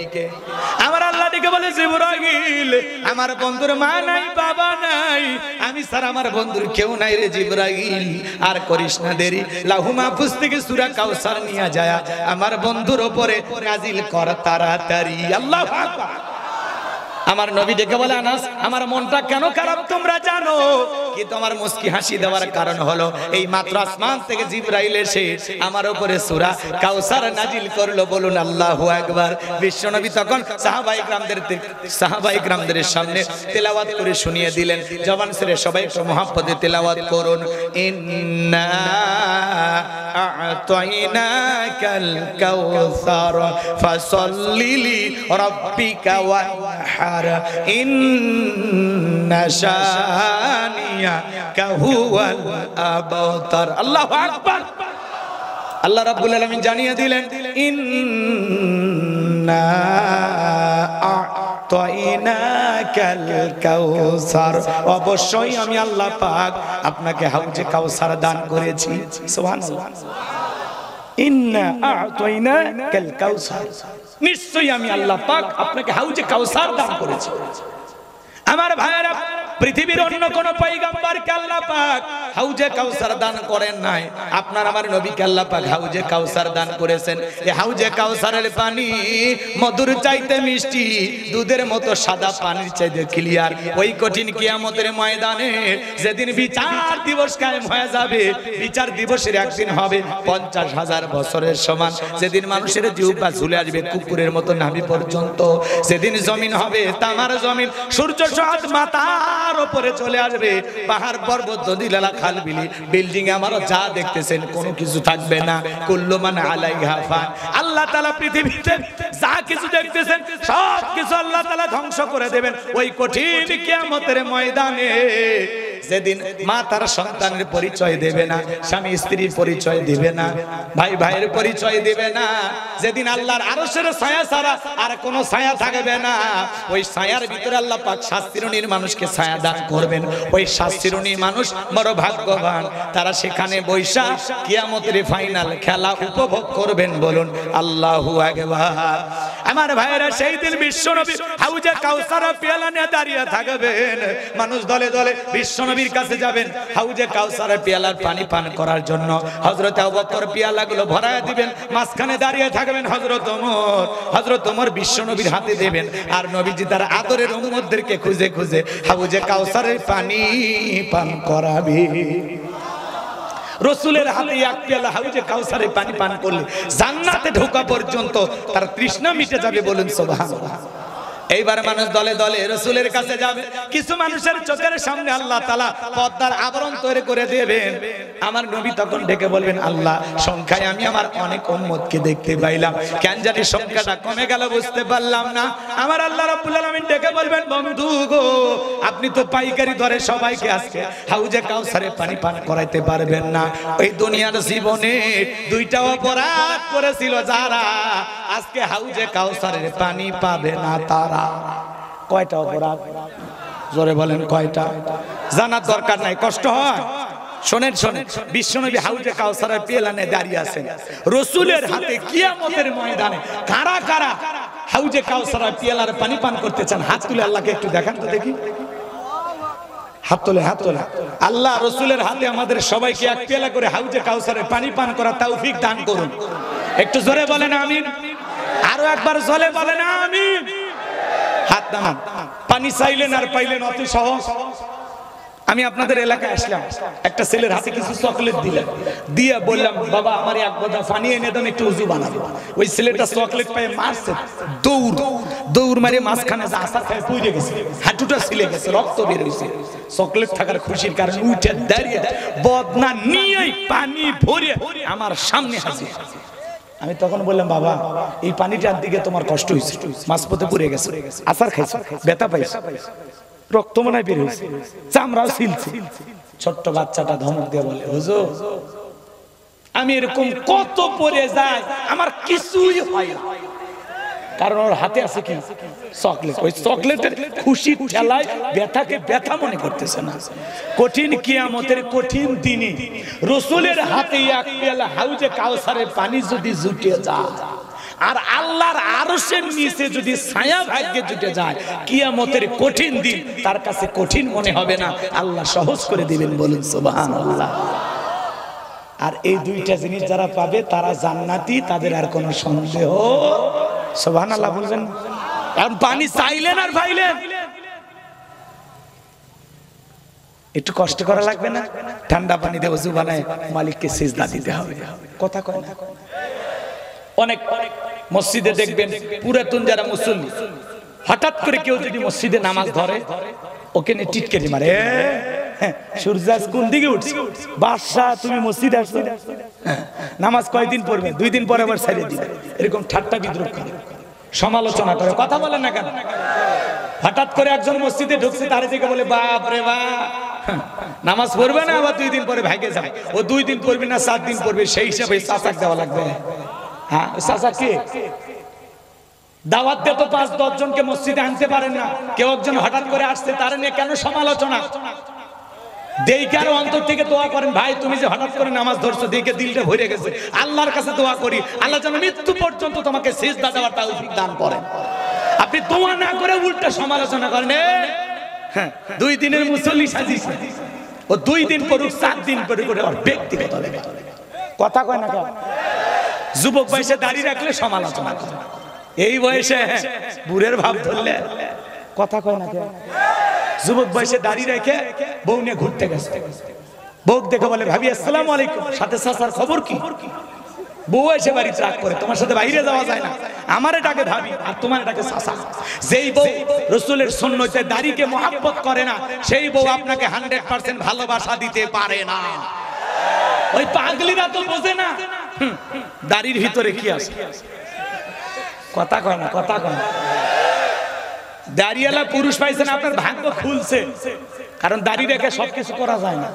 আমার আল্লাহ ডেকে বলে, জিবরাইল, আমার বন্ধুর মা নাই, বাবা নাই, আমি স্যার আমার বন্ধুর কেউ নাই রে জিবরাইল, আর করিস না দেরি, লাহু মাহফুজ থেকে সূরা কাউসার নিয়ে যায় আমার বন্ধুর উপরে নাজিল কর তাড়াতাড়ি। আল্লাহু আকবার। আমার নবী ডেকে বলে, আনাস, আমার মনটা কেন খারাপ তোমরা জানো? কিন্তু আমার মুস্কি হাসি দেওয়ার কারণ হলো এই মাত্র আসমান থেকে জিবরাইল এসে আমার উপরে সূরা কাউসার নাজিল করলো। বলুন আল্লাহু আকবার। বিশ্ব নবী তখন সাহাবায়ে কেরামদের সামনে তেলাওয়াত করে শুনিয়ে দিলেন। জবান ছেড়ে সবাই একটু মুহাব্বতে তেলাওয়াত করুন। ইন্না আ'তাইনাকাল কাউসার ফাসাল্লি লিরাব্বিকা ওয়ানহার ইন্না শানিয়াকা হুয়াল আবতার। আল্লাহু আকবার। আল্লাহ রাব্বুল আলামিন জানিয়ে দিলেন, ইন্না আ'তাইনাকাল কাউসার, অবশ্যই আমি আল্লাহ পাক আপনাকে হাউজে কাউসার দান করেছি। সুবহানাল্লাহ। ইন্না আ'তাইনাকাল কাউসার, নিশ্চয়ই আমি আল্লাহ পাক আপনাকে হাউজে কাউসার দান করেছি। আমার ভাইরা, পৃথিবীর অন্য কোন পয়গম্বরকে আল্লাহ পাক হাউজে কাউসার দান করেন নাই, আপনার আমার নবীকে আল্লাহ পাক হাউজে কাউসার দান করেছেন। এই হাউজে কাউসারের পানি মধুর চাইতে মিষ্টি, দুধের মতো সাদা, পানির চাইতে ক্লিয়ার। ওই কঠিন কিয়ামতের ময়দানে যেদিন বিচার দিবস কায়েম হয়ে যাবে, বিচার দিবসের একদিন হবে 50,000 বছরের সমান। যেদিন মানুষের জিহ্বা ঝুলে আসবে কুকুরের মতো নাভি পর্যন্ত, সেদিন জমিন হবে তামার জমিন, সূর্য সহাত মাথার উপরে চলে আসবে, পাহাড় পর্বত নদী লালা খাল বিলি বিল্ডিং আমারও যা দেখতেছেন কোনো কিছু থাকবে না। কুল্লু মান আলাইহা ফান। আল্লাহ তাআলা পৃথিবীতে যা কিছু দেখতেছেন সব কিছু আল্লাহ তাআলা ধ্বংস করে দেবেন ওই কঠিন কিয়ামতের ময়দানে। যেদিন মা তার সন্তানের পরিচয় দেবে না, স্বামী স্ত্রীর পরিচয় দিবে না, ভাই ভাইয়ের পরিচয় দিবে না, যেদিন আল্লাহর আরশের ছায়া ছাড়া আর কোনো ছায়া থাকবে না, ওই ছায়ার ভিতরে আল্লাহ পাক শাস্তিরণীর মানুষকে ছায়া দান করবেন। ওই শাস্তিরণীর মানুষ বড় ভাগ্যবান, তারা সেখানে বৈশা কিয়ামতের ফাইনাল খেলা উপভোগ করবেন। বলুন আল্লাহু আকবার। আমার ভাইয়েরা, সেই দিন বিশ্ব নবী হাউজে কাউসার পেয়ালা নিয়ে দাঁড়িয়ে থাকবেন। মানুষ দলে দলে বিশ্ব নবীর কাছে যাবেন হাউজে কাউসারের পেয়ালার পানি পান করার জন্য। হযরত আবু বকর পেয়ালাগুলো ভরায় দিবেন, মাঝখানে দাঁড়িয়ে থাকবেন হযরত ওমর বিশ্ব নবীর হাতে দেবেন। আর নবীজি তার আদরের উম্মতদেরকে খুঁজে খুঁজে হাউজে কাউসারের পানি পান করাবে। রাসূলের হাতে এক পেয়ালা হাউজে কাউসারের পানি পান করলে জান্নাতে ঢোকা পর্যন্ত তার তৃষ্ণা মিটে যাবে। বলুন সুবহানাল্লাহ। এইবার মানুষ দলে দলে রাসূলের কাছে যাবে। কিছু মানুষের চোখের সামনে আল্লাহ তাআলা পর্দার আবরণ তৈরি করে দেবেন। আমার নবী তখন ডেকে বলবেন, আল্লাহ, সংখ্যায় আমি আমার অনেক উম্মতকে দেখতে পাইলাম, কেন জানি সংখ্যাটা কমে গেল বুঝতে পারলাম না। আমার আল্লাহ রাব্বুল আলামিন ডেকে বলবেন, বন্ধু গো, আপনি তো পাইকারি দরে সবাইকে আজকে হাউজে কাউসারে পানি পান করাইতে পারবেন না। ওই দুনিয়ার জীবনে দুইটা অপরাধ করেছিল যারা, আজকে হাউজে কাউসারের পানি পাবে না তারা। কয়টা অপরাধ? জোরে বলেন কয়টা? জানার দরকার নাই, কষ্ট হয়। শোনেন শোনেন, বিশ্বনবী হাউজে কাউসারের পেয়ালা নিয়ে দাঁড়িয়ে আছেন। রাসূলের হাতে কিয়ামতের ময়দানে কারা কারা হাউজে কাউসারের পেয়ালার পানি পান করতে চান? হাত তুলে আল্লাহকে একটু দেখান তো দেখি। হাত তোলে, হাত তোলে। আল্লাহ রাসূলের হাতে আমাদের সবাইকে এক পেয়ালা করে হাউজে কাউসারের পানি পান করার তৌফিক দান করুন। একটু জোরে বলেন আমিন। আরো একবার জোরে বলেন আমিন। হাত নামান। পানি চাইলেন আর পাইলেন অতি সহজ। আমি আপনাদের এলাকায় আসলাম, একটা ছেলের হাতে কিছু চকলেট দিলাম, দিয়ে বললাম বাবা আমার এক বোঝা পানি এনে দেন, একটু উজু বানাবো। ওই ছেলেটা চকলেট পেয়ে মারছে, দৌড় মারে মাঝখানে আসার খায় পুড়ে গেছে, হাঁটুটা ছিলে গেছে, রক্ত বের হয়েছে। চকলেট থাকার খুশির কারণে উঠে দাঁড়িয়ে বদনা নিয়ে পানি ভরে আমার সামনে হাজির। আমি তখন বললাম বাবা এই পানিটার দিকে তোমার কষ্ট হয়েছে, মাঝপথে পুড়ে গেছে, আসার খাইছে, ব্যথা পাইছে, রক্ত মনে বের হয়েছে, চামড়াও ছিলছে। ছোট্ট বাচ্চাটা ধমক দিয়ে বলে হুজুর আমি এরকম কত পড়ে যাই আমার কিছুই হয় না, কারণ ওর হাতে আছে কি চকলেট। ওই চকলেটের খুশির ঠেলায় ব্যথাকে ব্যথা মনে করতেছে না। কঠিন কিয়ামতের কঠিন দিনে রাসূলের হাতে এক পেয়ালা হাউজে কাউসারের পানি যদি জুটে যায় আর আল্লাহর আরশের নিচে যদি ছায়া ভাগ্যে জুটে যায়, কিয়ামতের কঠিন দিন তার কাছে কঠিন মনে হবে না, আল্লাহ সহজ করে দিবেন। বলুন সুবহানাল্লাহ। আর এই দুইটা জিনিস যারা পাবে তারা জান্নাতি, তাদের আর কোনো সন্দেহ। সুবহানাল্লাহ বলবেন। কারণ পানি চাইলেন আর পাইলেন, একটু কষ্ট করা লাগবে না? ঠান্ডা পানি দিয়ে ওযু বানায় মালিককে সিজদা দিতে হবে। কথা কয় না? অনেক মসজিদে দেখবেন পুরাতন যারা মুসল্লি, হঠাৎ করে কেউ যদি মসজিদে নামাজ ধরে ওকে নিয়ে টিটকেরি মারে, সূর্য আজ কোন দিকে উঠছে, বাদশা তুমি মসজিদে আসছো, নামাজ কয়দিন পড়বে, 2 দিন পরে আবার ছেড়ে দিবে, এরকম ঠাট্টা বিদ্রুপ করে, সমালোচনা করে। কথা বলেন না কেন? হঠাৎ করে একজন মসজিদে ঢুকছে, তার দিকে বলে বাপ রে বাপ, নামাজ পড়বে না, আবার 2 দিন পরে ভাগে যায়। ও 2 দিন পড়বে না 7 দিন পড়বে, সেই হিসাবে চাচাক দেওয়া লাগবে। হ্যাঁ চাচা কে দাওয়াত দিয়ে তো 5-10 জনকে মসজিদে আনতে পারেন না, কেউ একজন হঠাৎ করে আসছে তার নিয়ে কেন সমালোচনা? দেখে আর অন্তর থেকে দোয়া করেন, ভাই তুমি যে হঠাৎ করে নামাজ ধরছো দেখে দিলটা ভরে গেছে, আল্লাহর কাছে দোয়া করি আল্লাহ যেন মৃত্যু পর্যন্ত তোমাকে সিজদা দেওয়ার তৌফিক দান করেন। আপনি দোয়া না করে উল্টা সমালোচনা করেন। হ্যাঁ 2 দিনের মুসল্লি সাজিয়েছে, ও 2 দিন পড়ুক 4 দিন পড়ুক ওর ব্যক্তিগত ব্যাপার। কথা কয় না কেন? যুবক বয়সে দাঁড়িয়ে রাখলে সমালোচনা করে, এই বয়সে বুড়ের ভাব ধরলে কথা কয় না কেন? যুবক বয়সে দাঁড়িয়ে রেখে বউ নিয়ে ঘুরতে গেছে, বউ দেখে বলে ভাবি আসসালামু আলাইকুম, সাথে চাচার খবর কি? বউ এসে বাড়ি ট্রাক করে, তোমার সাথে বাইরে যাওয়া যায় না, আমার এটাকে ভাবি আর তোমার এটাকে চাচা। যেই বউ রাসূলের সুন্নতে দাড়িকে মহব্বত করে না, সেই বউ আপনাকে 100% ভালোবাসা দিতে পারে না। ওই পাগলিরা তো বোঝে না দাড়ির ভিতরে কি আছে। কথা কয় না? কথা কয় না? দাড়িওয়ালা পুরুষ পাইছেন, আপনার ভাগ্য খুলছে, কারণ দাড়ি রেখে সবকিছু করা যায় না।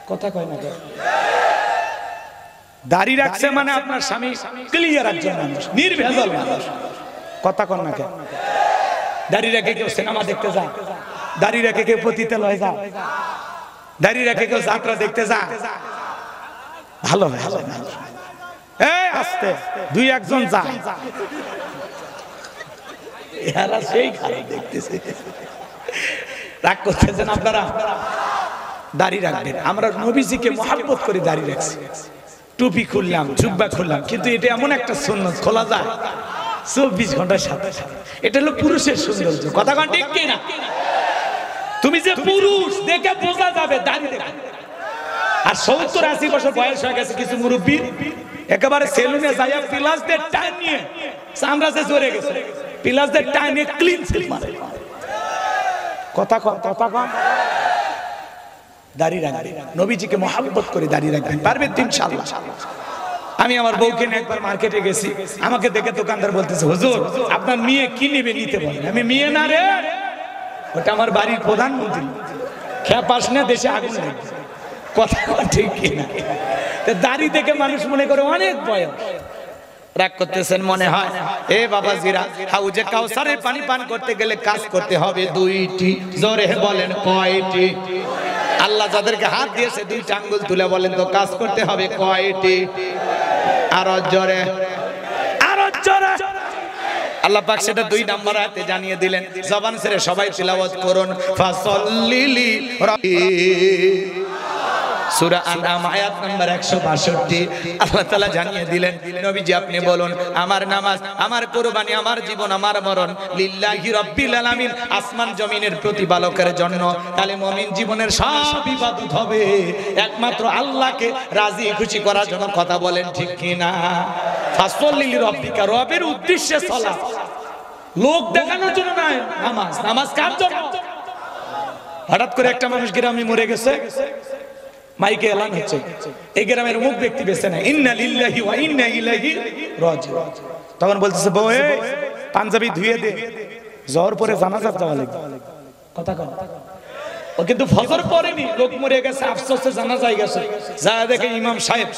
কথা কয় না? দাড়ি রাখছে মানে আপনার স্বামী ক্লিয়ার একজন মানুষ, নির্ভেজাল মানুষ। কথা কয় না? দাড়ি রেখে কেউ সিনেমা দেখতে যায়, দাড়ি রেখে কেউ পতিতালয়ে যায়, দাড়ি রেখে কেউ যাত্রা দেখতে যায়, ভালো ভালো মানুষ। এই আস্তে 2-1 জন যায়, এরা সেই খারাপ দেখতেছে। রাগ করতেছেন আপনারা? দাড়ি রাখবেন। আমরা নবীজিকে মহব্বত করে দাড়ি রাখছি, টুপি খুললাম, জুব্বা খুললাম, কিন্তু এটা এমন একটা সুন্নাত খোলা যায় 24 ঘন্টার সাথে সাথে। এটা হলো পুরুষের সৌন্দর্য। কথা কন ঠিক কি না? তুমি যে পুরুষ দেখে বোঝা যাবে দাড়ি দেখে। আর 70-80 বছর বয়স হয়ে গেছে কিছু মুরব্বী, একেবারে সেলুনে যাইয়া পিলাস দিয়ে টাইম নিয়ে চামড়া যে জড়ে গেছে, পিলাস দিয়ে টাইম নিয়ে ক্লিন সেভ মারে। কথা কন? কথা কন? দাড়ি রাখবেন, নবীজিকে মহব্বত করে দাড়ি রাখবেন, পারবেন ইনশাআল্লাহ। আমি আমার বউকে নিয়ে একবার মার্কেটে গেছি, আমাকে দেখে দোকানদার বলতেছে হুজুর আপনার মেয়ে কি নেবে নিতে বলেন। আমি মেয়ে না রে, ওটা আমার বাড়ির প্রধানমন্ত্রী, খেপাস না দেশে আগুন লাগবে। কথা ঠিক কিনা? দাড়ি দেখে মানুষ মনে করে অনেক বয়স। রাগ করতেছেন মনে হয়? এ বাবাজিরা, হাউজে কাউসারের পানি পান করতে গেলে কাজ করতে হবে 2টি। জোরে বলেন কয়টি? আল্লাহ যাদেরকে হাত দিয়েছে 2টা আঙ্গুল তুলে বলেন তো কাজ করতে হবে কয়টি? আরো জোরে, আরো জোরে। আল্লাহ পাক সেটা 2 নাম্বার আয়াতে জানিয়ে দিলেন। জবান ছেড়ে সবাই তিলাওয়াত করুন, ফাসাল্লিলি রাব্বি। সূরা আনআম আয়াত নাম্বার 162 আল্লাহ তাআলা জানিয়ে দিলেন, নবীজি আপনি বলুন, আমার নামাজ, আমার কুরবানি, আমার জীবন, আমার মরণ লিল্লাহি রাব্বিল আলামিন, আসমান জমিনের প্রতিপালকের জন্য। তাহলে মুমিন জীবনের সব ইবাদত হবে একমাত্র আল্লাহকে রাজি খুশি করার জন্য। কথা বলেন ঠিক কি না? ফাসল্লি লিরাব্বিকা, রবের উদ্দেশ্যে সালাত, লোক দেখানোর জন্য নয়। নামাজ, নামাজ কার জন্য? হঠাৎ করে একটা মানুষ গ্রামে মরে গেছে, মাইকে এলান হচ্ছে, এই গ্রামের অমুক ব্যক্তি বেঁচে নাই, ইন্না লিল্লাহি ওয়া ইন্না ইলাইহি রাজিউন। তখন বলতেছে, বউ পাঞ্জাবি ধুয়ে দে, জোহর পরে জানাজা যাওয়া লাগবে। কথা কন, ও কিন্তু ফজর পড়েনি, লোক মরে গেছে, আফসোসে জানাজায় গেছে। যা দেখে ইমাম সাহেব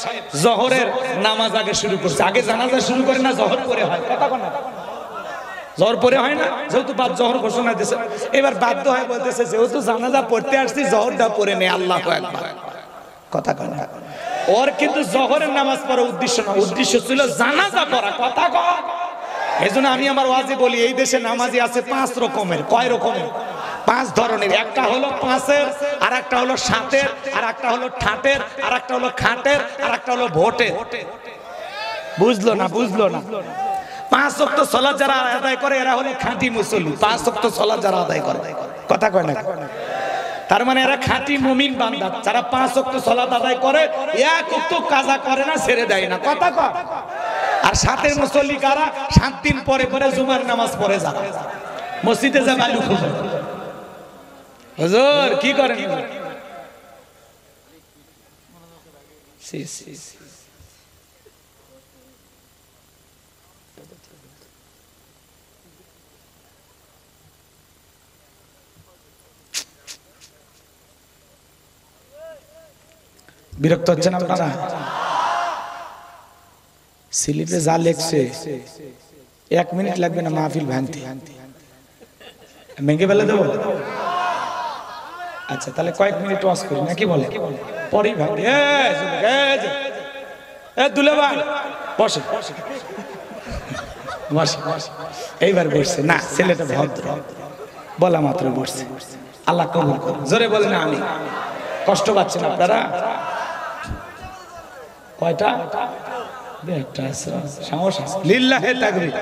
জোহরের নামাজ আগে শুরু করছে। আগে জানাজা শুরু করে না, জোহর পরে হয়। কথা কন না, জোহর পরে হয় না, যেহেতু বাদ জোহর ঘোষণা দিয়েছে, এবার বাধ্য হয়ে বলতেছে যেহেতু জানাজা পড়তে আসছি, জোহরটা পড়ে নে। আল্লাহু আকবার। কথা কন না, ওর কিন্তু জোহরের নামাজ পড়ার উদ্দেশ্য না, উদ্দেশ্য ছিল জানাজা পড়া। কথা কন। এজন্য আমি আমার ওয়াজে বলি, এই দেশে নামাজি আছে 5 রকমের। কয় রকমের? 5 ধরনের। একটা হলো 5-এর, আর একটা হলো 7-এর, আর একটা হলো ঠাটের, আর একটা হলো খাটের, আর একটা হলো ভোটের। বুঝলো না? বুঝলো না? 5 ওয়াক্ত সালাত যারা আদায় করে এরা হলো খাঁটি মুসল্লি। 5 ওয়াক্ত সালাত যারা আদায় করে, কথা কয় না, তার মানে এরা খাঁটি মুমিন বান্দা। যারা 5 ওয়াক্ত সালাত আদায় করে, এক ওয়াক্ত কাজা করে না, ছেড়ে দেয় না। কথা কয়। আর 7-এর মুসল্লি কারা? 7 দিন পরে পরে জুমার নামাজ পড়ে যারা মসজিদে যা বালু খুঁজে। হুজুর কি করেন? বিরক্ত হচ্ছেন আপনারা? স্লিপে যা লেখছে 1 মিনিট লাগবে না মাহফিল ভাঙতে। ভেঙে ফেলে দেবো? আচ্ছা, তাহলে কয়েক মিনিট ওয়াজ করি নাকি বলে? পরেই ভাঙে। দুলে ভাই বসে, এইবার বসছে না, ছেলেটা ভদ্র, বলা মাত্র বসছে। আল্লাহ কবুল করুন। জোরে বলেন আমি। কষ্ট পাচ্ছেন আপনারা? কয়টা? একটা আছে, সমস্যা লিল্লাহে তাকবীর।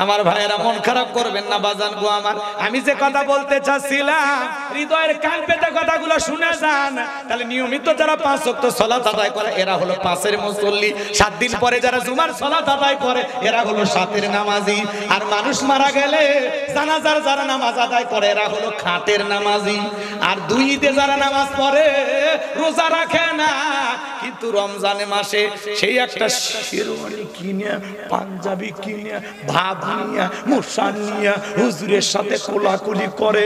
আমার ভাইয়েরা মন খারাপ করবেন না বাজান গো আমার। আমি যে কথা বলতে চাচ্ছিলাম, হৃদয়ের কান পেতে কথাগুলো শুনে যান। তাহলে নিয়মিত যারা 5 ওয়াক্ত সালাত আদায় করে এরা হলো 5-এর মুসল্লি। 7 দিন পরে যারা জুমার সালাত আদায় করে এরা হলো 7-এর নামাজি। আর মানুষ মারা গেলে জানাজার যারা নামাজ আদায় করে এরা হলো খাটের নামাজি। আর 2 ঈদে যারা নামাজ পড়ে, রোজা রাখে না, কিন্তু রমজানে মাসে সেই একটা শেরওয়ানি কিনে, পাঞ্জাবি কিনে, ভাব নিয়া, মুসান নিয়া হুজুরের সাথে কোলাকুলি করে।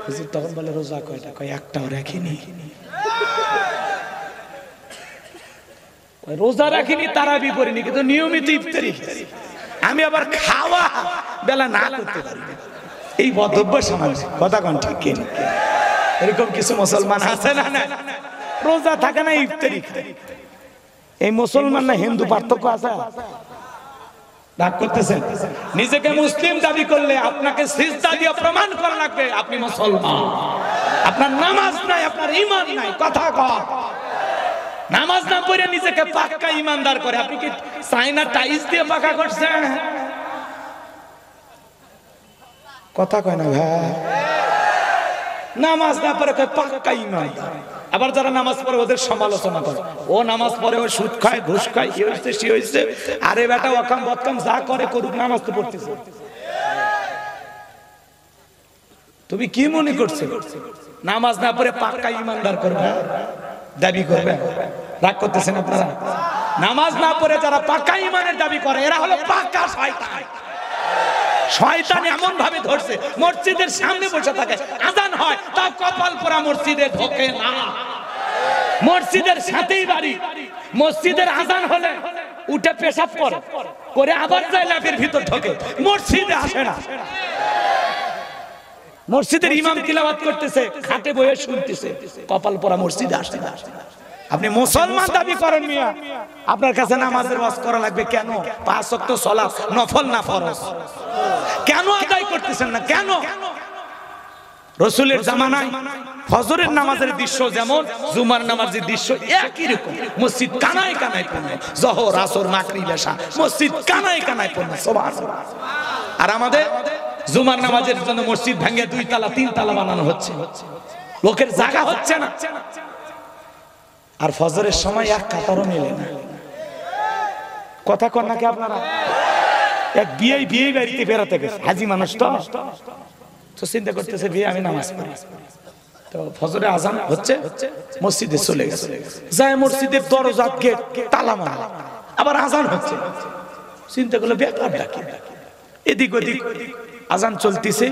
হুজুর তখন বলে রোজা কয়টা? কয় একটাও রাখিনি। রোজা রাখিনি, তারাবি করিনি, কিন্তু নিয়মিত ইফতারি। আমি আবার খাওয়া বেলা না করতে পারি না, এই বদভ্যাস আমার। কথা কোন ঠিক কিনা? এরকম কিছু মুসলমান আছে না? না, রোজা থাকে না, ইফতারি খায়। এই মুসলমান না হিন্দু পার্থক্য আছে? রাগ করতেছেন? নিজেকে মুসলিম দাবি করলে আপনাকে সিজদা দিয়ে প্রমাণ করা লাগবে আপনি মুসলমান। আপনার নামাজ নাই, আপনার ঈমান নাই। কথা কয়। নামাজ না পড়ে নিজেকে পাক্কা ঈমানদার করে। আপনি কি চায়না টাইলস দিয়ে পাকা করছেন? কথা কয় না ভাই। নামাজ না পড়ে কয় পাক্কা ঈমানদার। আবার যারা নামাজ পড়ে ওদের সমালোচনা করে, ও নামাজ পড়ে ও সুদ খায়, ঘুষ খায়, এই হইছে সে হইছে। আরে বেটা, ওয়াকাম বদকাম যা করে করুক, নামাজ তো পড়তেছে। তুমি কি মনে করছো নামাজ না পড়ে পাক্কা ঈমানদার করবে, দাবি করবে? রাগ করতেছেন আপনারা? নামাজ না পড়ে যারা পাক্কা ঈমানের দাবি করে এরা হলো পাক্কা শয়তান। শয়তান এমন ভাবে ধরছে, মসজিদের সামনে বসে থাকে, আজান হয় তাও কপাল পোড়া মসজিদে ঢোকে না। মসজিদের সাথেই বাড়ি, মসজিদের আজান হলে উঠে পেশাব করে আবার যায় ল্যাবের ভিতর ঢোকে, মসজিদে আসে না। মসজিদের ইমাম তিলাওয়াত করতেছে, খাটে বসে শুনতেছে, কপাল পোড়া মসজিদে আসে না। আপনি মুসলমান দাবি করেন মিয়া, আপনার কাছে নামাজের ওয়াজ করা লাগবে কেন? 5 ওয়াক্ত সালাত নফল না ফরজ, কেন আদায় করতেছেন না? কেন? রসুলের জামানায় ফজরের নামাজের দৃশ্য যেমন জুমার নামাজের দৃশ্য একই রকম। মসজিদ কানায় কানায় পূর্ণ, জোহর আসর মাগরিব এশা মসজিদ কানায় কানায় পূর্ণ। সুবহানাল্লাহ। আর আমাদের জুমার নামাজের জন্য মসজিদ ভেঙে 2 তলা 3 তলা বানানো হচ্ছে, লোকের জায়গা হচ্ছে না। আর ফজরের সময় এক কাতারও মেলে না। কথা কন নাকি আপনারা? এক বিয়ে বাড়িতে বেড়াতে গেছে, হাজি মানুষ তো চিন্তা করতেছে বিয়ে আমি নামাজ পড়ি, তো ফজরে আজান হচ্ছে, মসজিদে চলে গেছে, যায় মসজিদের দরজা গেট তালা মারা, আবার আজান হচ্ছে, চিন্তা করলো ব্যাপার ডাকি, এদিক ওদিক আজান চলতেছে,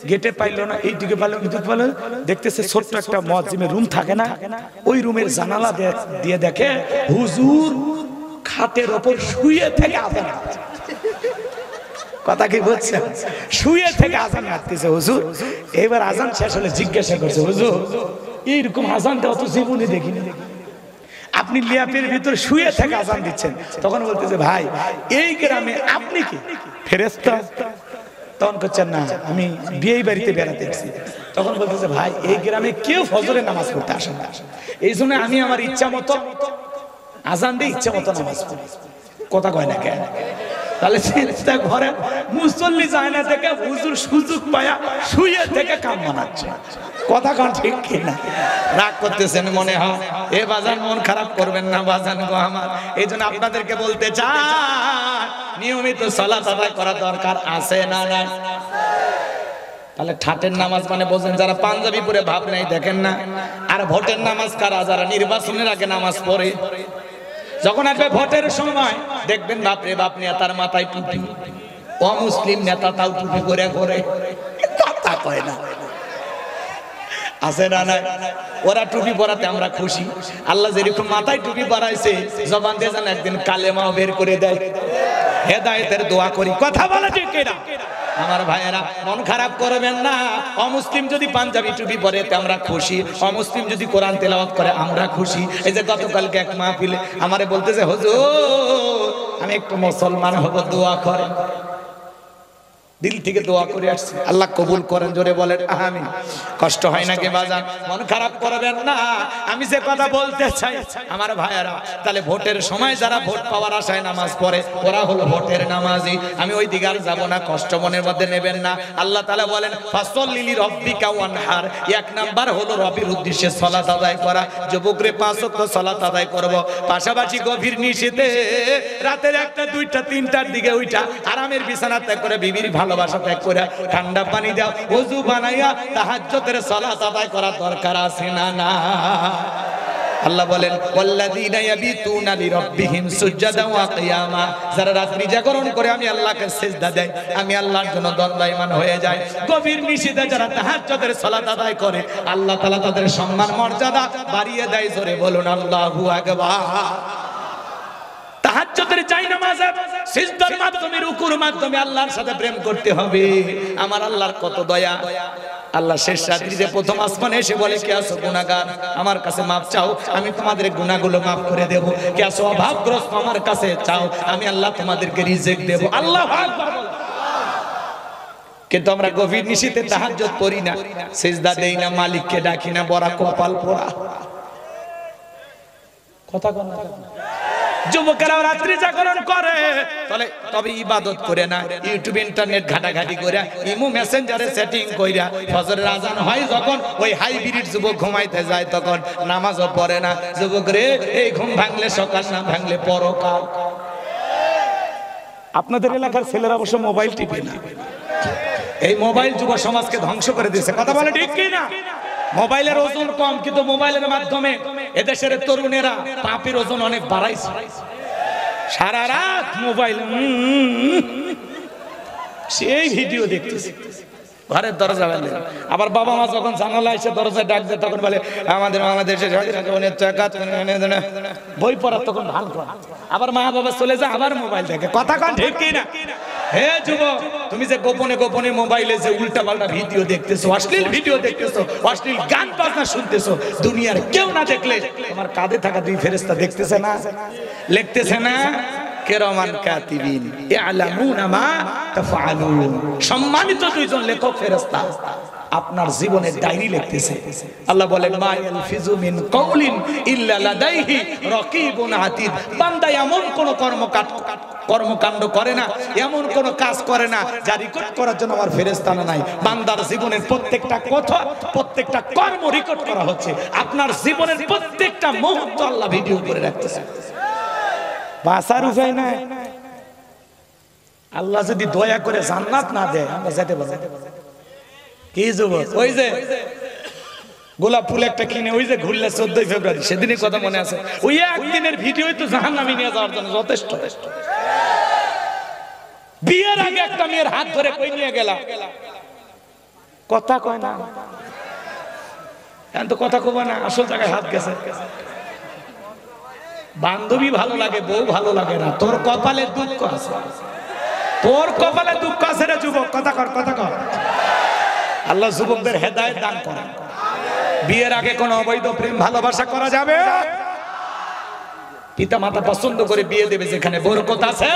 গেটে পাইলো না, এইদিকে পাইলো ওইদিকে পাইলো, দেখতেছে ছোট্ট একটা মুয়াজ্জিমের রুম থাকে না, ওই রুমের জানালা দিয়ে দেখে হুজুর খাটের ওপর শুয়ে থেকে আজান হচ্ছে। কথা কি বলছেন? শুয়ে থেকে আজান মারতেছে হুজুর। এবার আজান শেষ হলে জিজ্ঞাসা করছে, হুজুর এইরকম আজানটা অত জীবনে দেখিনি, আপনি ল্যাপের ভিতর শুয়ে থেকে আজান দিচ্ছেন। তখন বলতেছে ভাই এই গ্রামে আপনি কি ফেরেশতা? তখন করছেন না আমি বিয়ে বাড়িতে বেড়াতে এসেছি। তখন বলতেছে ভাই এই গ্রামে কেউ ফজরের নামাজ পড়তে আসে না, এই জন্য আমি আমার ইচ্ছা মতো আজান দিয়ে ইচ্ছা মতো নামাজ পড়ি। কথা কয় না কেন? তাহলে চিন্তা করেন মুসল্লি যায় না থেকে হুজুর সুযোগ পায়া শুয়ে থেকে কাম বানাচ্ছে। কথা কন ঠিক কিনা? রাগ করতেছেন মনে হয়? এ বাজান মন খারাপ করবেন না বাজান গো আমার। এই জন্য আপনাদেরকে বলতে চাই নিয়মিত সালাত আদায় করা দরকার আছে না নাই? তাহলে ঠাটের নামাজ মানে বোঝেন যারা পাঞ্জাবি পরে ভাব নাই, দেখেন না? আর ভোটের নামাজ কারা? যারা নির্বাচনের আগে নামাজ পড়ে। যখন আসবে ভোটের সময় দেখবেন বাপরে বাপ নেতার মাথায় টুপি, অমুসলিম নেতা তাও টুপি করে করে, কথা কয় না আছে না নাই? ওরা টুপি পরাতে আমরা খুশি। আল্লাহ যেরকম মাথায় টুপি পরাইছে জবান দিয়ে যেন একদিন কালেমাও বের করে দেয়। হেদায়েতের দোয়া করি। কথা বলা ঠিক কিনা? আমার ভাইয়েরা মন খারাপ করবেন না। অমুসলিম যদি পাঞ্জাবি টুপি পরে আমরা খুশি, অমুসলিম যদি কোরআন তেলাওয়াত করে আমরা খুশি। এই যে গতকালকে এক মাহফিলে আমারে বলতেছে হুজুর আমি একটু মুসলমান হব, দোয়া করেন। দিল থেকে দোয়া করে আসছি, আল্লাহ কবুল করেন, জোরে বলেন আমিন। কষ্ট হয় নাকি বাজান? মন খারাপ করবেন না। আমি যে কথা বলতে চাই আমার ভাইয়েরা, তাহলে ভোটের সময় যারা ভোট পাওয়ার আশায় নামাজ পড়ে ওরা হলো ভোটের নামাজি। আমি ওই দিকে আর যাব না, কষ্ট মনের মধ্যে নেবেন না। আল্লাহ তাআলা বলেন ফাসল্লি লিরাব্বিকা ওয়ানহার। এক নাম্বার হলো রবের উদ্দেশ্যে সালাত আদায় করা। যুবকরে 5 ওয়াক্ত সালাত আদায় করব, পাশাপাশি গভীর নিশীথে রাতের 1টা 2টা 3টার দিকে ওইটা আরামের বিছানা ত্যাগ করে বিবির ভালোবাসা ত্যাগ করে ঠান্ডা পানি দাও, ওযু বানাইয়া তাহাজ্জুদের সালাত আদায় করা দরকার আছে না না? আল্লাহ বলেন ওয়াল্লাযীনা ইয়াবিতুনা লিরাব্বিহিম সুজদান ওয়া কিয়ামা। যারা রাত্রি জাগরণ করে আমি আল্লাহকে সিজদা দেয়, আমি আল্লাহর জন্য দণ্ডায়মান হয়ে যায়। গভীর নিশীথে যারা তাহাজ্জুদের সালাত আদায় করে আল্লাহ তাআলা তাদের সম্মান মর্যাদা বাড়িয়ে দেয়। জোরে বলুন আল্লাহু আকবার। তাহাজ্জুদের জায়নামাজে সিজদার মাধ্যমে রুকুর মাধ্যমে আল্লাহর সাথে প্রেম করতে হবে। আমার আল্লাহর কত দয়া। আল্লাহ শেষ রাত্রিতে প্রথম আসমানে এসে বলে কে আছো গুনাহগার আমার কাছে মাপ চাও, আমি তোমাদের গুনাহগুলো মাফ করে দেব। কে আছো অভাবগ্রস্ত আমার কাছে চাও, আমি আল্লাহ তোমাদেরকে রিজিক দেব। আল্লাহু আকবার। কিন্তু আমরা গভীর নিশীথে তাহাজ্জুদ করি না, সিজদা দেই না, মালিককে ডাকি না, বড় কপাল পোড়া। কথা কন না? যুবকেরা রাত্রি জাগরণ করে তবে ইবাদত করে না, ইউটিউব ইন্টারনেট ঘাটাঘাটি করে, ইমো মেসেঞ্জারে সেটিং কইরা ফজরের আজান হয় যখন ওই হাইব্রিড যুবক ঘুমাইতে যায় তখন নামাজও পড়ে না। যুবক রে এই ঘুম ভাঙলে সকাল, না ভাঙলে পরকাল। আপনাদের এলাকার ছেলেরা অবশ্য মোবাইল টিপে না। এই মোবাইল যুব সমাজকে ধ্বংস করে দিয়েছে। কথা বলে ঠিক কি না? মোবাইলের ওজন কম, কিন্তু মোবাইলের মাধ্যমে এদেশের তরুণেরা পাপের ওজন অনেক বাড়াইছে। সারা রাত মোবাইল সেই ভিডিও দেখতেছে, ঘরের দরজা বন্ধ। আবার বাবা মা যখন জানালা এসে দরজায় ডাক দেয় তখন বলে আমাদের বাংলাদেশের বই পড়ার তখন ভালো করে। আবার মা বাবা চলে যায়, আবার মোবাইল দেখে। কথা কন ঠিক কি না? হে যুবক, তুমি যে গোপনে গোপনে মোবাইলে যে উল্টা পাল্টা ভিডিও দেখতেছো, অশ্লীল ভিডিও দেখতেছো, অশ্লীল গান বাজনা শুনতেছো, দুনিয়ার কেউ না দেখলে তোমার কাঁধে থাকা 2 ফেরেশতা দেখতেছে না, লিখতেছে না? কিরামান কাতিবিন ইয়ালামুনা মা তাফআলুন। সম্মানিত 2জন লেখক ফেরেশতা। আপনার জীবনের ডায়েরি লিখতেছে। আল্লাহ বলেন মা ইয়ালফিজু মিন কাউলিন ইল্লা লাদাইহি রাকিবুন আতীদ। বান্দা এমন কোন কর্মকাণ্ড করে না, এমন কোন কাজ করে না যা রেকর্ড করার জন্য আমার ফেরেশতা নাই। বান্দার জীবনের প্রত্যেকটা কথা, প্রত্যেকটা কর্ম রেকর্ড করা হচ্ছে। আপনার জীবনের প্রত্যেকটা মুহূর্ত আল্লাহ ভিডিও করে রাখতেছে। বাঁচার উপায় নাই। আল্লাহ যদি দয়া করে জান্নাত না দেয় আমরা যেতে পারবো কি যুবক? ওই যে গোলাপ ফুল একটা কিনে ওই যে ঘুরলে 14 ফেব্রুয়ারি, সেদিনের কথা মনে আছে? ওই একদিনের ভিডিওই তো জাহান্নামে নিয়ে যাওয়ার জন্য যথেষ্ট। বিয়ের আগে একটা মেয়ের হাত ধরে কই নিয়ে গেলাম, কথা কয় না, এখন তো কথা কব না, আসল জায়গায় হাত গেছে। বান্ধবী ভালো লাগে, বউ ভালো লাগে না, তোর কপালে দুঃখ আছে, তোর কপালে দুঃখ আছে রে যুবক। কথা কর, কথা কর। আল্লাহ যুবকদের হেদায়েত দান করেন। বিয়ের আগে কোন অবৈধ প্রেম ভালোবাসা করা যাবে? পিতা মাতা পছন্দ করে বিয়ে দেবে যেখানে বরকত আছে।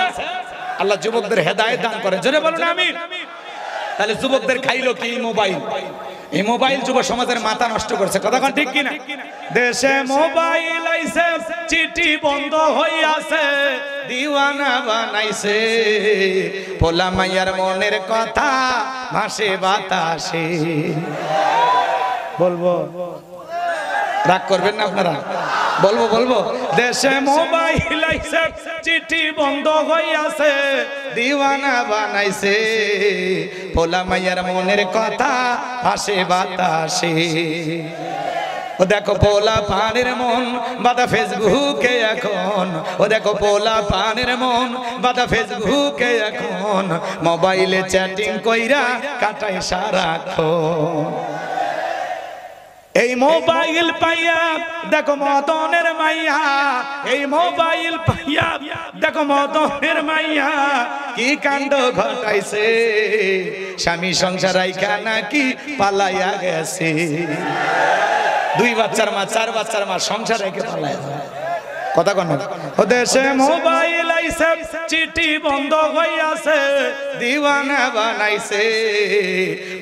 আল্লাহ যুবকদের হেদায়েত দান করেন, জোরে বলুন আমিন। তাহলে যুবকদের খাইলো কি? মোবাইল। এই মোবাইল যুব সমাজের মাথা নষ্ট করছে, কথা কোন ঠিক কিনা? দেশে মোবাইল আইছে, চিঠি বন্ধ হইয়াছে, দিওয়ানা বানাইছে, পোলা মাইয়ার মনের কথা ভাসে বাতাসে। বলবো, রাগ করবেন না আপনারা? বলবো বলবো। দেশে মোবাইল আইছে, চিঠি বন্ধ হইয়াছে, দিওয়ানা বানাইছে, পোলা মাইয়ার মনের কথা ভাসে বাতাসে। ও দেখো পোলা পানের মন বাদা ফেসবুকে এখন, ও দেখো পোলা পানের মন বাদা ফেসবুকে এখন, মোবাইলে চ্যাটিং কইরা কাটায় সারাক্ষণ। এই মোবাইল পাইয়া দেখো মদনের মাইয়া, এই মোবাইল পাইয়া দেখো মদনের মাইয়া কি কাণ্ড ঘটাইছে, স্বামী সংসার রাইখা নাকি পালাইয়া গেছে। 2 বাচ্চার মা, 4 বাচ্চার মা সংসার রেখে পালাইয়া যায়। কথা কন। ও দেশে মোবাইল আইছে, চিঠি বন্ধ হইয়াছে, দিওয়ানা বানাইছে,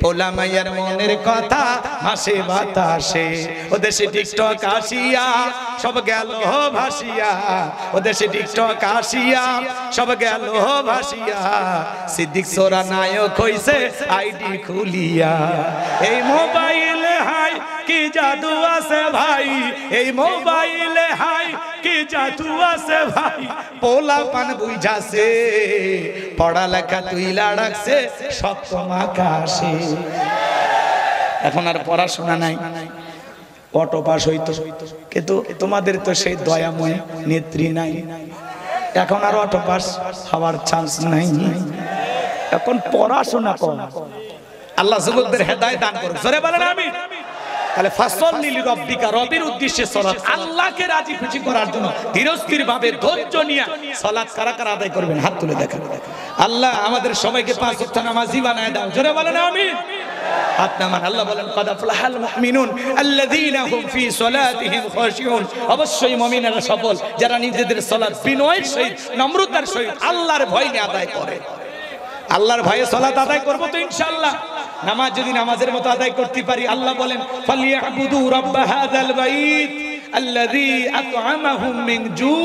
পোলা মাইয়ার মনের কথা ভাসে বাতাসে। ও দেশে টিকটক আসিয়া সব গেল ভাসিয়া, ও দেশে টিকটক আসিয়া সব গেল ভাসিয়া, সিদ্দিক সোরা নায়ক হইছে আইডি খুলিয়া। এই মোবাইলে হাই কি জাদু আছে ভাই, এই মোবাইলে হাই কি জাদু আছে ভাই, পোলা পান বুঝাছে, পড়ালেখা তুইলা রাখছে সপ্তম আকাশে। এখন আর পড়াশোনা নাই, অটো পাস হইতো, কিন্তু তোমাদের তো সেই দয়াময় নেত্রী নাই, এখন আর অটো পাস হওয়ার চান্স নাই, এখন পড়াশোনা কম। আল্লাহ যুবকদের হেদায়েত দান করুন, জোরে বলেন আমিন। তাহলে ফাসল্লি লিরাব্বিকা, রবের উদ্দেশ্যে সালাত, আল্লাহকে রাজি খুশি করার জন্য ধীরস্থির ভাবে ধৈর্য নিয়ে সালাত কারা কারা আদায় করবেন হাত তুলে দেখান। আল্লাহ আমাদের সবাইকে 5 ওয়াক্ত নামাজি বানায় দাও, জোরে বলেন আমিন। হাত নামান। আল্লাহ বলেন কদ আফলাহাল মুমিনুন আল্লাযীনা হুম ফি সালাতিহিম খাশিউন, অবশ্যই মুমিনেরা সফল যারা নিজেদের সালাত বিনয়ের সহিত নম্রতার সহিত আল্লাহর ভয় নিয়ে আদায় করে। আল্লাহর ভয়ে সালাত আদায় করব তো ইনশাআল্লাহ। নামাজ যদি নামাজের মতো আদায় করতে পারি, আল্লাহ বলেন ফালিয়াবুদু রাব্ব হাযাল বাইত আল্লাযী আত'আমাহুম মিন জু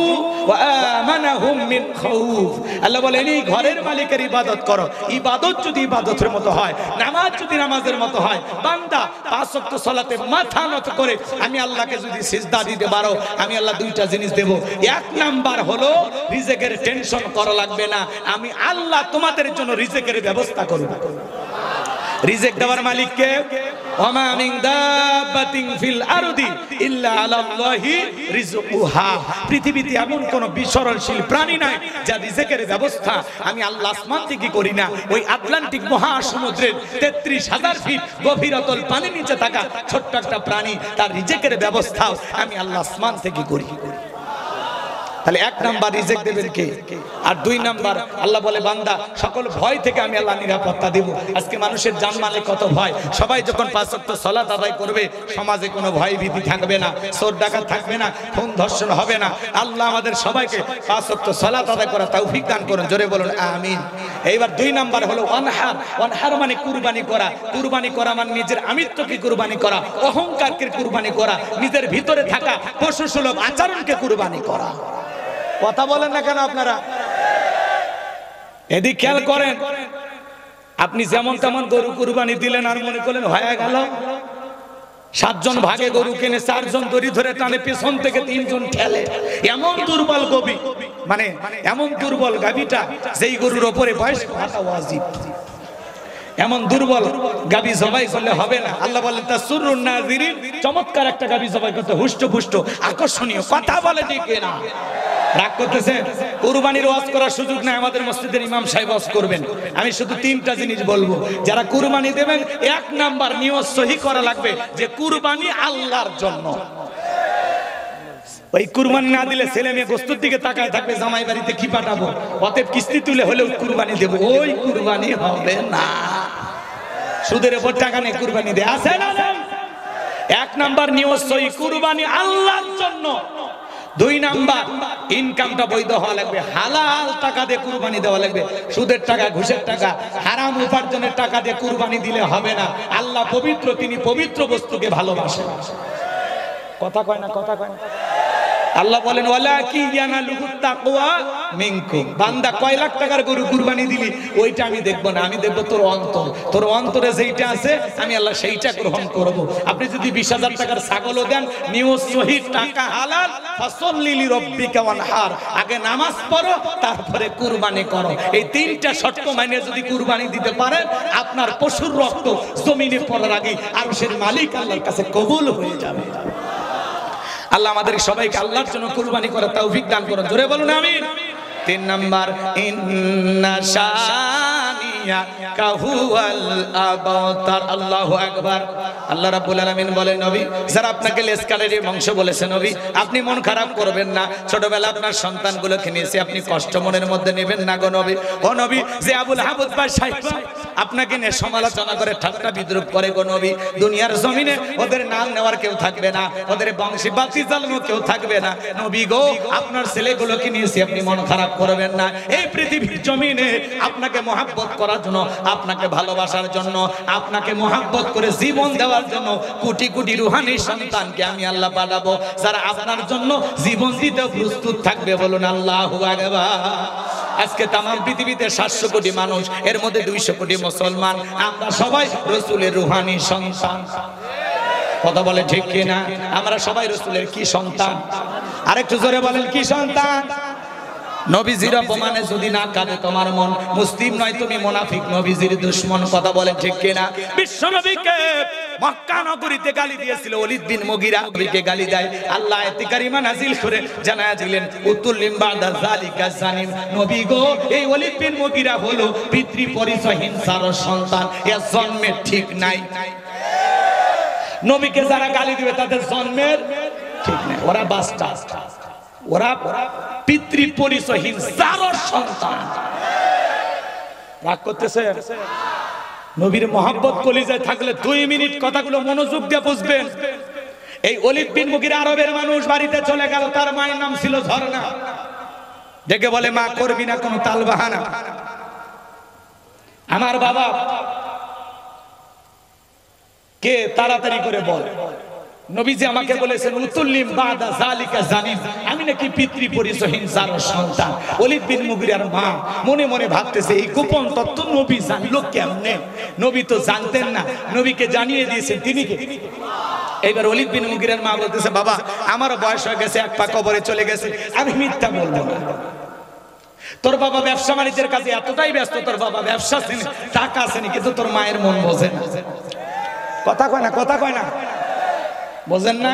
ওয়া আমানাহুম মিন খাউফ। আল্লাহ বলেন এই ঘরের মালিকের ইবাদত করো। ইবাদত যদি ইবাদতের মতো হয়, নামাজ যদি নামাজের মতো হয়, বান্দা 5 ওয়াক্ত সালাতে মাথা নত করে আমি আল্লাহকে যদি সিজদা দিতে পারো, আমি আল্লাহ 2টা জিনিস দেব। 1 নাম্বার হলো রিজিকের টেনশন করা লাগবে না, আমি আল্লাহ তোমাদের জন্য রিজিকের ব্যবস্থা করব। রিজিক দেওয়ার মালিক কে? ওয়ামা মিন দাব্বাতিন ফিল আরদি ইল্লা আলাল্লাহি রিজকুহা। পৃথিবীতে এমন কোন বিচরণশীল প্রাণী নাই যার রিজিকের ব্যবস্থা আমি আল্লাহ আসমান থেকে করি না। ওই আটলান্টিক মহাসমুদ্রের 33,000 ফিট গভীর অতল পানির নিচে থাকা ছোট্ট একটা প্রাণী, তার রিজিকের ব্যবস্থাও আমি আল্লাহ আসমান থেকে করি। তাহলে এক নাম্বার রিজেক্ট দেবেন কে? আর দুই নাম্বার আল্লাহ বলে বান্দা সকল ভয় থেকে আমি আল্লাহ নিরাপত্তা দেব। আজকে মানুষের জানমালে কত ভয়, সবাই যখন 5 ওয়াক্ত সালাত আদায় করবে সমাজে কোনো ভয় ভীতি থাকবে না, চোর ডাকাত থাকবে না, খুন ধর্ষণ হবে না। আল্লাহ আমাদের সবাইকে 5 ওয়াক্ত সালাত আদায় করা তৌফিক দান করুন, জোরে বলুন আমিন। এইবার দুই নাম্বার হলো ওয়ানহার। ওয়ানহার মানে কুরবানি করা। কুরবানি করা মানে নিজের আমিত্বকে কুরবানি করা, অহংকারকে কুরবানি করা, নিজের ভিতরে থাকা পশুসুলভ আচরণকে কুরবানি করা। কথা বলেন না কেন আপনারা? এদিক খেয়াল করেন, আপনি যেমন তেমন গরু কুরবানি দিলেন আর মনে করলেন হয়ে গেল। 7 জন ভাগে গরু কিনে 4 জন দড়ি ধরে টানে, পেছন থেকে 3 জন ঠেলে। এমন দুর্বল গবি, মানে এমন দুর্বল গাবিটা যেই গরুর ওপরে বয়স হাঁটা ওয়াজিব। এমন দুর্বল গাবি জবাই করলে হবে না। আল্লাহ বলেন তাসুরুন নাযিরিন, চমৎকার একটা গাবি জবাই করতে হুষ্ট আকর্ষণীয়। কথা বলে ঠিক না? রাগ করতেছেন? কুরবানির ওয়াজ করার সুযোগ নাই, আমাদের মসজিদের ইমাম সাহেব ওয়াজ করবেন। আমি শুধু 3টা জিনিস বলবো, যারা কুরবানি দেবেন 1 নাম্বার নিয়ত সহি করা লাগবে যে কুরবানি আল্লাহর জন্য। ওই কুরবানি না দিলে ছেলে মেয়ে গোস্তের দিকে তাকায় থাকবে, জামাই বাড়িতে কি পাঠাবো, অতএব কিস্তি তুলে হলেও কুরবানি দেব, ওই কুরবানি হবে না। সুদের উপর টাকা নিয়ে কুরবানি দেয় আছে না? 1 নাম্বার নিয়ত সহি, কুরবানি আল্লাহর জন্য। 2 নাম্বার ইনকামটা বৈধ হওয়া লাগবে, হালাল টাকা দিয়ে কুরবানি দেওয়া লাগবে। সুদের টাকা, ঘুষের টাকা, হারাম উপার্জনের টাকা দিয়ে কুরবানি দিলে হবে না। আল্লাহ পবিত্র, তিনি পবিত্র বস্তুকে ভালোবাসেন। কথা কয় না? কথা কয় না? আল্লাহ বলেন ওয়ালাকি ইয়ানালুহুত তাকওয়া মিনকুম। বান্দা কয় লাখ টাকার গরু কুরবানি দিলি ওইটা আমি দেখব না, আমি দেখব তোর অন্তর। তোর অন্তরে যেইটা আছে আমি আল্লাহ সেইটা গ্রহণ করব। আপনি যদি 20,000 টাকার ছাগলও দেন, নিয়ত সহি, টাকা হালাল, ফাসাল্লি লিরাব্বিকা ওয়ানহার, আগে নামাজ পড়ো তারপরে কুরবানি করো। এই 3টা শর্ত মানে যদি কুরবানি দিতে পারেন, আপনার পশুর রক্ত জমিনে পড়ার আগে আরশের মালিক আল্লাহর কাছে কবুল হয়ে যাবে। আল্লাহ আমাদের সবাইকে আল্লাহর জন্য কুরবানি করার তৌফিক দান করুন, জোরে বলুন আমিন। 3 নাম্বার ইন্না শানিয়াকা হুয়াল আবতার। আল্লাহু আকবার। আল্লাহ রাব্বুল আলামিন বলেন নবী, যারা আপনাকে লেসকালের বংশ বলেছে নবী, আপনি মন খারাপ করবেন না। ছোটবেলা আপনার সন্তানগুলোকে নিয়েছে, আপনি কষ্ট মনের মধ্যে নেবেন না গো নবী। ও নবী, যে আবুল হাবুদ বা সাইবা আপনাকে নিয়ে সমালোচনা করে, ঠাট্টা বিদ্রুপ করে গো নবী, দুনিয়ার জমিনে ওদের নাম নেওয়ার কেউ থাকবে না, ওদের বংশী বাতি জ্বালানো কেউ থাকবে না। নবী গো, আপনার ছেলেগুলোকে নিয়েছে, আপনি মন খারাপ করবেন না। এই পৃথিবীর জমিনে আপনাকে মহব্বত করার জন্য, আপনাকে ভালোবাসার জন্য, আপনাকে মহব্বত করে জীবন দেওয়ার জন্য কোটি কোটি রুহানি সন্তানকে আমি আল্লাহ পাঠাবো, যারা আপনার জন্য জীবন দিতে প্রস্তুত থাকবে। বলুন আল্লাহু আকবার। আজকে তাম পৃথিবীতে 700 কোটি মানুষ, এর মধ্যে 200 কোটি মুসলমান। আমরা সবাই রাসূলের রুহানি সন্তান। কথা বলে ঠিক কিনা? আমরা সবাই রাসূলের কি সন্তান? আরেকটু জোরে বলেন, কি সন্তান? নবীজির অপমানে যদি না কাঁদে তোমার মন, মুসলিম নয় তুমি মুনাফিক, নবীজির দুশমন। কথা বলে ঠিক কিনা? বিশ্ব নবীকে মক্কা নগরীতে গালি দিয়েছিল ওলীদ বিন মুগীরা, নবীকে গালি দেয়। আল্লাহ আয়াতে কারিমা নাজিল করে জানায়া দিলেন উতুল্লিম বাদা যালিকা জানিম। নবী গো, এই ওলীদ বিন মুগীরা হলো পিতৃ পরিচয়হীন সার সন্তান, এর জন্মের ঠিক নাই। নবীকে যারা গালি দিবে তাদের জন্মের ঠিক নাই, ওরা বাস্টা, ওরা পিতৃ পরিচয়হীন জারর সন্তান। রাগ করতেছে? নবীর মহব্বত কলিজায় থাকলে 2 মিনিট কথাগুলো মনোযোগ দিয়ে বুঝবেন। এই ওলীদ বিন মুগীরা আরবের মানুষ, বাড়িতে চলে গেল, তার মায়ের নাম ছিল ঝর্ণা। ডেকে বলে, মা করবি না কোনো তাল বাহানা, আমার বাবা কে তাড়াতাড়ি করে বল। নবীজি আমাকে বলেছেন উতুল্লিম বাদা যালিকা জানিম, আমি নাকি পিতৃ পরিচয়হীন জারর সন্তান। ওলীদ বিন মুগীরার মা মনে মনে ভাবতেছে এই গোপন তত্ত্ব নবী জানলো কেমনে? নবী তো জানতেন না, নবীকে জানিয়ে দিয়েছেন তিনি কে? এইবার ওলীদ বিন মুগীরার মা বলতেছে, বাবা আমারও বয়স হয়ে গেছে, 1 পা কবরে চলে গেছে, আমি মিথ্যা বলবো না। তোর বাবা ব্যবসা বাণিজ্যের কাজে এতটাই ব্যস্ত, তোর বাবা ব্যবসা আছে, টাকা আছে, কিন্তু তোর মায়ের মন বোঝে না। কথা কয় না? কথা কয় না? বোঝেন না?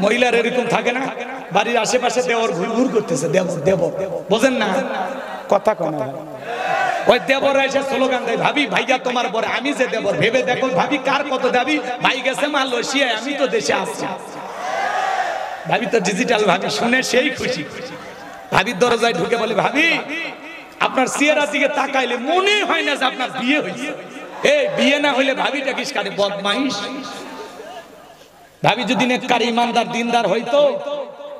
মহিলার এরকম থাকে না, বাড়ির আশেপাশে দেওর ঘুরঘুর করতেছে, দেবর দেবর, বোঝেন না? কথা কয় না? ওই দেবররা এসে স্লোগান দেয়, ভাবি ভাইয়া তোমার বরে, আমি যে দেবর ভেবে দেখো ভাবি কার কত দাবি, ভাই গেছে মালয়েশিয়ায়, আমি তো দেশে আসছি। ভাবি তো ডিজিটাল ভাবি, শুনে সেই খুশি। ভাবির দরজায় ঢুকে বলে, ভাবি আপনার চেহারার দিকে তাকাইলে মনে হয় না যে আপনার বিয়ে হয়েছে। এই বিয়ে না হইলে ভাবিটা কিস কারে বদমাইশ। ভাবি যদি নেককার ইমানদার দিনদার হইতো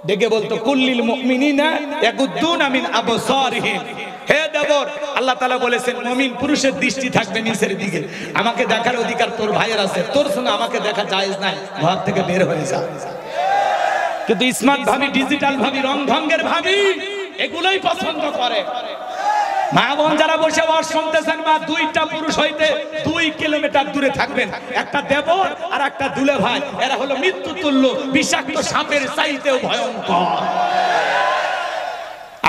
ডেকে বলতো, কুল্লিল মুমিনিনা ইয়াগুদ্দুনা মিন আবসারিহিম। হে দেবর, আল্লাহ তাআলা বলেছেন মুমিন পুরুষের দৃষ্টি থাকবে নিচের দিকে। আমাকে দেখার অধিকার তোর ভাইয়ের আছে, তোর সঙ্গে আমাকে দেখা জায়েজ নাই, ঘর থেকে বের হয়ে যা। কিন্তু স্মার্ট ভাবি, ডিজিটাল ভাবি, রং ঢঙ্গের ভাবি এগুলোই পছন্দ করে। মা বোন যারা বসে ওয়াজ শুনতেছেন, মা দুইটা পুরুষ হইতে 2 কিলোমিটার দূরে থাকবেন। একটা দেবর আর একটা দুলে ভাই, এরা হলো মৃত্যু তুল্য, বিষাক্ত সাপের চাইতেও ভয়ঙ্কর।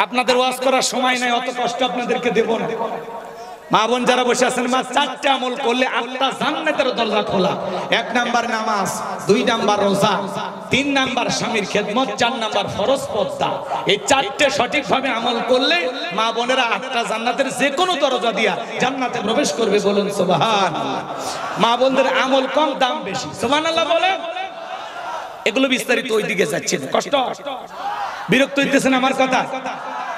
আপনাদের ওয়াজ করার সময় নাই, অত কষ্ট আপনাদেরকে দেব না। মা বোন যারা বসে আছেন, মা 4টা আমল করলে 8টা জান্নাতের দরজা খোলা। 1 নাম্বার নামাজ, 2 নাম্বার রোজা, 3 নাম্বার স্বামীর খেদমত, 4 নাম্বার ফরজ পর্দা। এই 4টে সঠিকভাবে আমল করলে মা বোনেরা 8টা জান্নাতের যে কোনো দরজা দিয়া জান্নাতে প্রবেশ করবে। বলুন সুবহানাল্লাহ। মা বোনদের আমল কম, দাম বেশি। সুবহানাল্লাহ বলেন। এগুলো বিস্তারিত ওইদিকে যাচ্ছে, কষ্ট বিরক্ত হইতেছেন আমার কথা।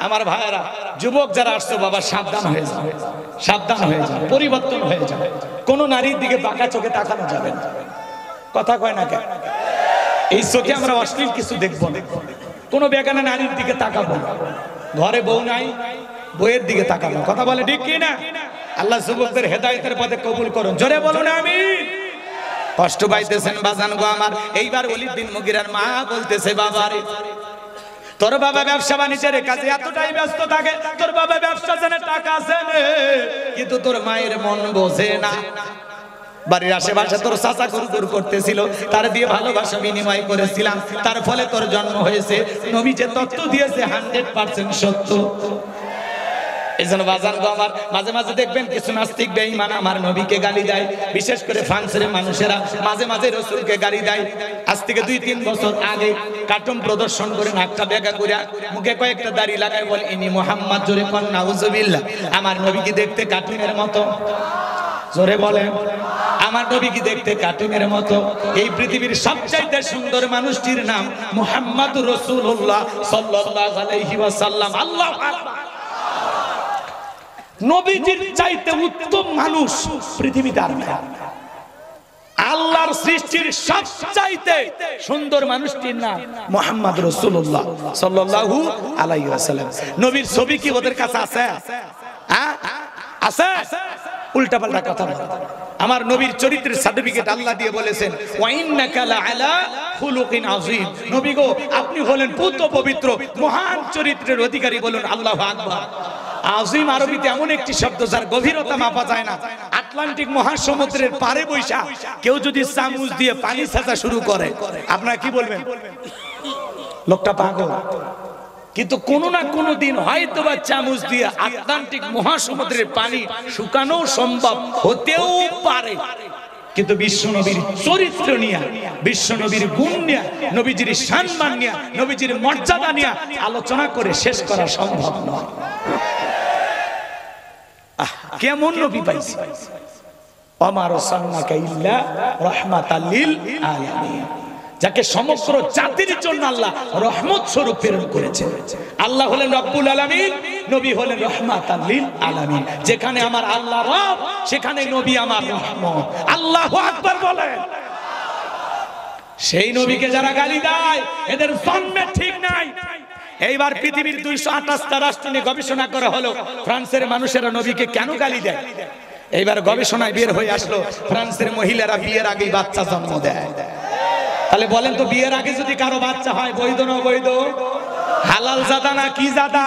আমার ভাইয়েরা, যুবক যারা আসছো, বাবা সাবধান হয়ে যাবে, সাবধান হয়ে যাবে, পরিবর্তন হয়ে যাবে। কোন নারীর দিকে বাঁকা চোখে তাকানো যাবে না। কথা কয় না কেন? এই চোখে আমরা অশ্লীল কিছু দেখবো না। কোন বেগানা নারীর দিকে তাকাবো না। ঘরে বউ নাই, বউয়ের দিকে তাকাবো। কথা বলে ঠিক কি না? আল্লাহ যুবকদের হেদায়েতের পথে কবুল করুন। জোরে বলুন আমিন। কষ্ট পাইতেছেন বাজান গো আমার। এইবার ওলীদ বিন মুগীরার মা বলতেছে, বাবারে তোর বাবা ব্যবসা বাণিজ্যের কাজে এতটাই ব্যস্ত থাকে, তোর বাবা ব্যবসা জানে, টাকা আছে, কিন্তু তোর মায়ের মন বোঝে না। বাড়ির আশেপাশে তোর চাচা গুরগুর করতেছিল, তার দিয়ে ভালোবাসা বিনিময় করেছিলাম, তার ফলে তোর জন্ম হয়েছে। নবী যে তত্ত্ব দিয়েছে 100% সত্য। এইজন্য বাজান গো আমার, মাঝে মাঝে দেখবেন কিছু নাস্তিক বেঈমান আমার নবীকে গালি দেয়। বিশেষ করে ফ্রান্সের মানুষেরা মাঝে মাঝে রাসূলকে গালি দেয়। আজ থেকে 2-3 বছর আগে কার্টুন প্রদর্শন করে নাকটা বেঁকা করে মুখে কয়েকটা দাড়ি লাগায় বলে, ইনি মুহাম্মদ। জোরে কোন নাউজুবিল্লাহ। আমার নবী কি দেখতে কার্টুনের মতো? জোরে বলেন, আমার নবী কি দেখতে কার্টুনের মতো? এই পৃথিবীর সবচাইতে সুন্দর মানুষটির নাম মুহাম্মদুর রাসূলুল্লাহ সাল্লাল্লাহু আলাইহি ওয়াসাল্লাম। আল্লাহু আকবার। নবীজির চাইতে উত্তম মানুষ পৃথিবীতে আর নেই। আল্লাহর সৃষ্টির সবচাইতে সুন্দর মানুষটির নাম মুহাম্মদ রাসূলুল্লাহ সাল্লাল্লাহু আলাইহি ওয়াসাল্লাম। নবীর ছবি কি ওদের কাছে আছে? আছে? উল্টাপাল্টা কথা বলে। আমার নবীর চরিত্রের সার্টিফিকেট আল্লাহ দিয়ে বলেছেন, ওয়া ইন্নাকা লাআলা খুলুকিন আযীম। নবী গো, আপনি হলেন পূত পবিত্র মহান চরিত্রের অধিকারী। বলুন আল্লাহু আকবার। আযীম আরবিতে এমন একটি শব্দ যার গভীরতা মাপা যায় না। আটলান্টিক মহাসমুদ্রের পারে বৈশা কেউ যদি চামচ দিয়ে পানি ছাঁচা শুরু করে, আপনারা কি বলবেন? লোকটা পাগল। কিন্তু কোনো না কোনো দিন হয়তোবা চামচ দিয়ে আটলান্টিক মহাসমুদ্রের পানি শুকানো সম্ভব হতেও পারে। কিন্তু বিশ্বনবীর চরিত্র নিয়ে, বিশ্বনবীর গুণ নিয়ে, নবীজির সম্মান নিয়ে, নবীজির মর্যাদা নিয়ে আলোচনা করে শেষ করা সম্ভব নয়। কেমন নবী পাইছি? ওমা রাসূলুকা ইল্লা রাহমাতাল লিল আলামিন, যাকে সমগ্র জাতির জন্য আল্লাহ রহমত স্বরূপ প্রেরণ করেছেন। আল্লাহ হলেন রব্বুল আলামিন, নবী হলেন রাহমাতাল লিল আলামিন। যেখানে আমার আল্লাহ রব, সেখানে নবী আমার রহমত। আল্লাহু আকবার বলেন। সেই নবীকে যারা গালি দেয়, এদের জন্মে ঠিক নাই। এইবার পৃথিবীর 228টা রাষ্ট্র নিয়ে গবেষণা করা হলো, ফ্রান্সের মানুষেরা নবীকে কেন গালি দেয়। এইবার গবেষণায় বের হয়ে আসলো, ফ্রান্সের মহিলারা বিয়ের আগেই বাচ্চা জন্ম দেয়। তাহলে বলেন তো, বিয়ের আগে যদি কারো বাচ্চা হয় বৈধ না অবৈধ? হালাল জাদা না কি জাদা?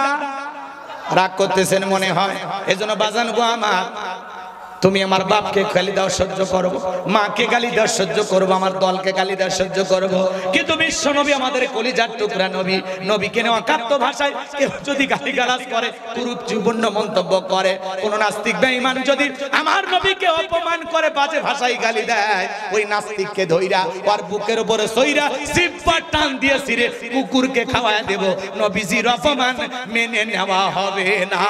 রাগ করতেছেন মনে হয়। এজন্য বাজান গো আমার, তুমি আমার বাপকে গালি দাও সহ্য করব, মাকে গালি দাও সহ্য করব, আমার দলকে গালি দাও সহ্য করব, কিন্তু বিশ্ব নবী আমাদের কলিজার টুকরা নবী, নবীকে নেওয়া কাত্য ভাষায় কেউ যদি গালিগালাজ করে, কুরুচিপূর্ণ মন্তব্য করে, কোন নাস্তিক বেঈমান যদি আমার নবীকে অপমান করে, বাজে ভাষায় গালি দেয়, ওই নাস্তিককে ধইরা ওর বুকের উপরে সইরা জিহ্বা টান দিয়ে ছিঁড়ে কুকুরকে খাওয়ায় দেব। নবীজির অপমান মেনে নেওয়া হবে না।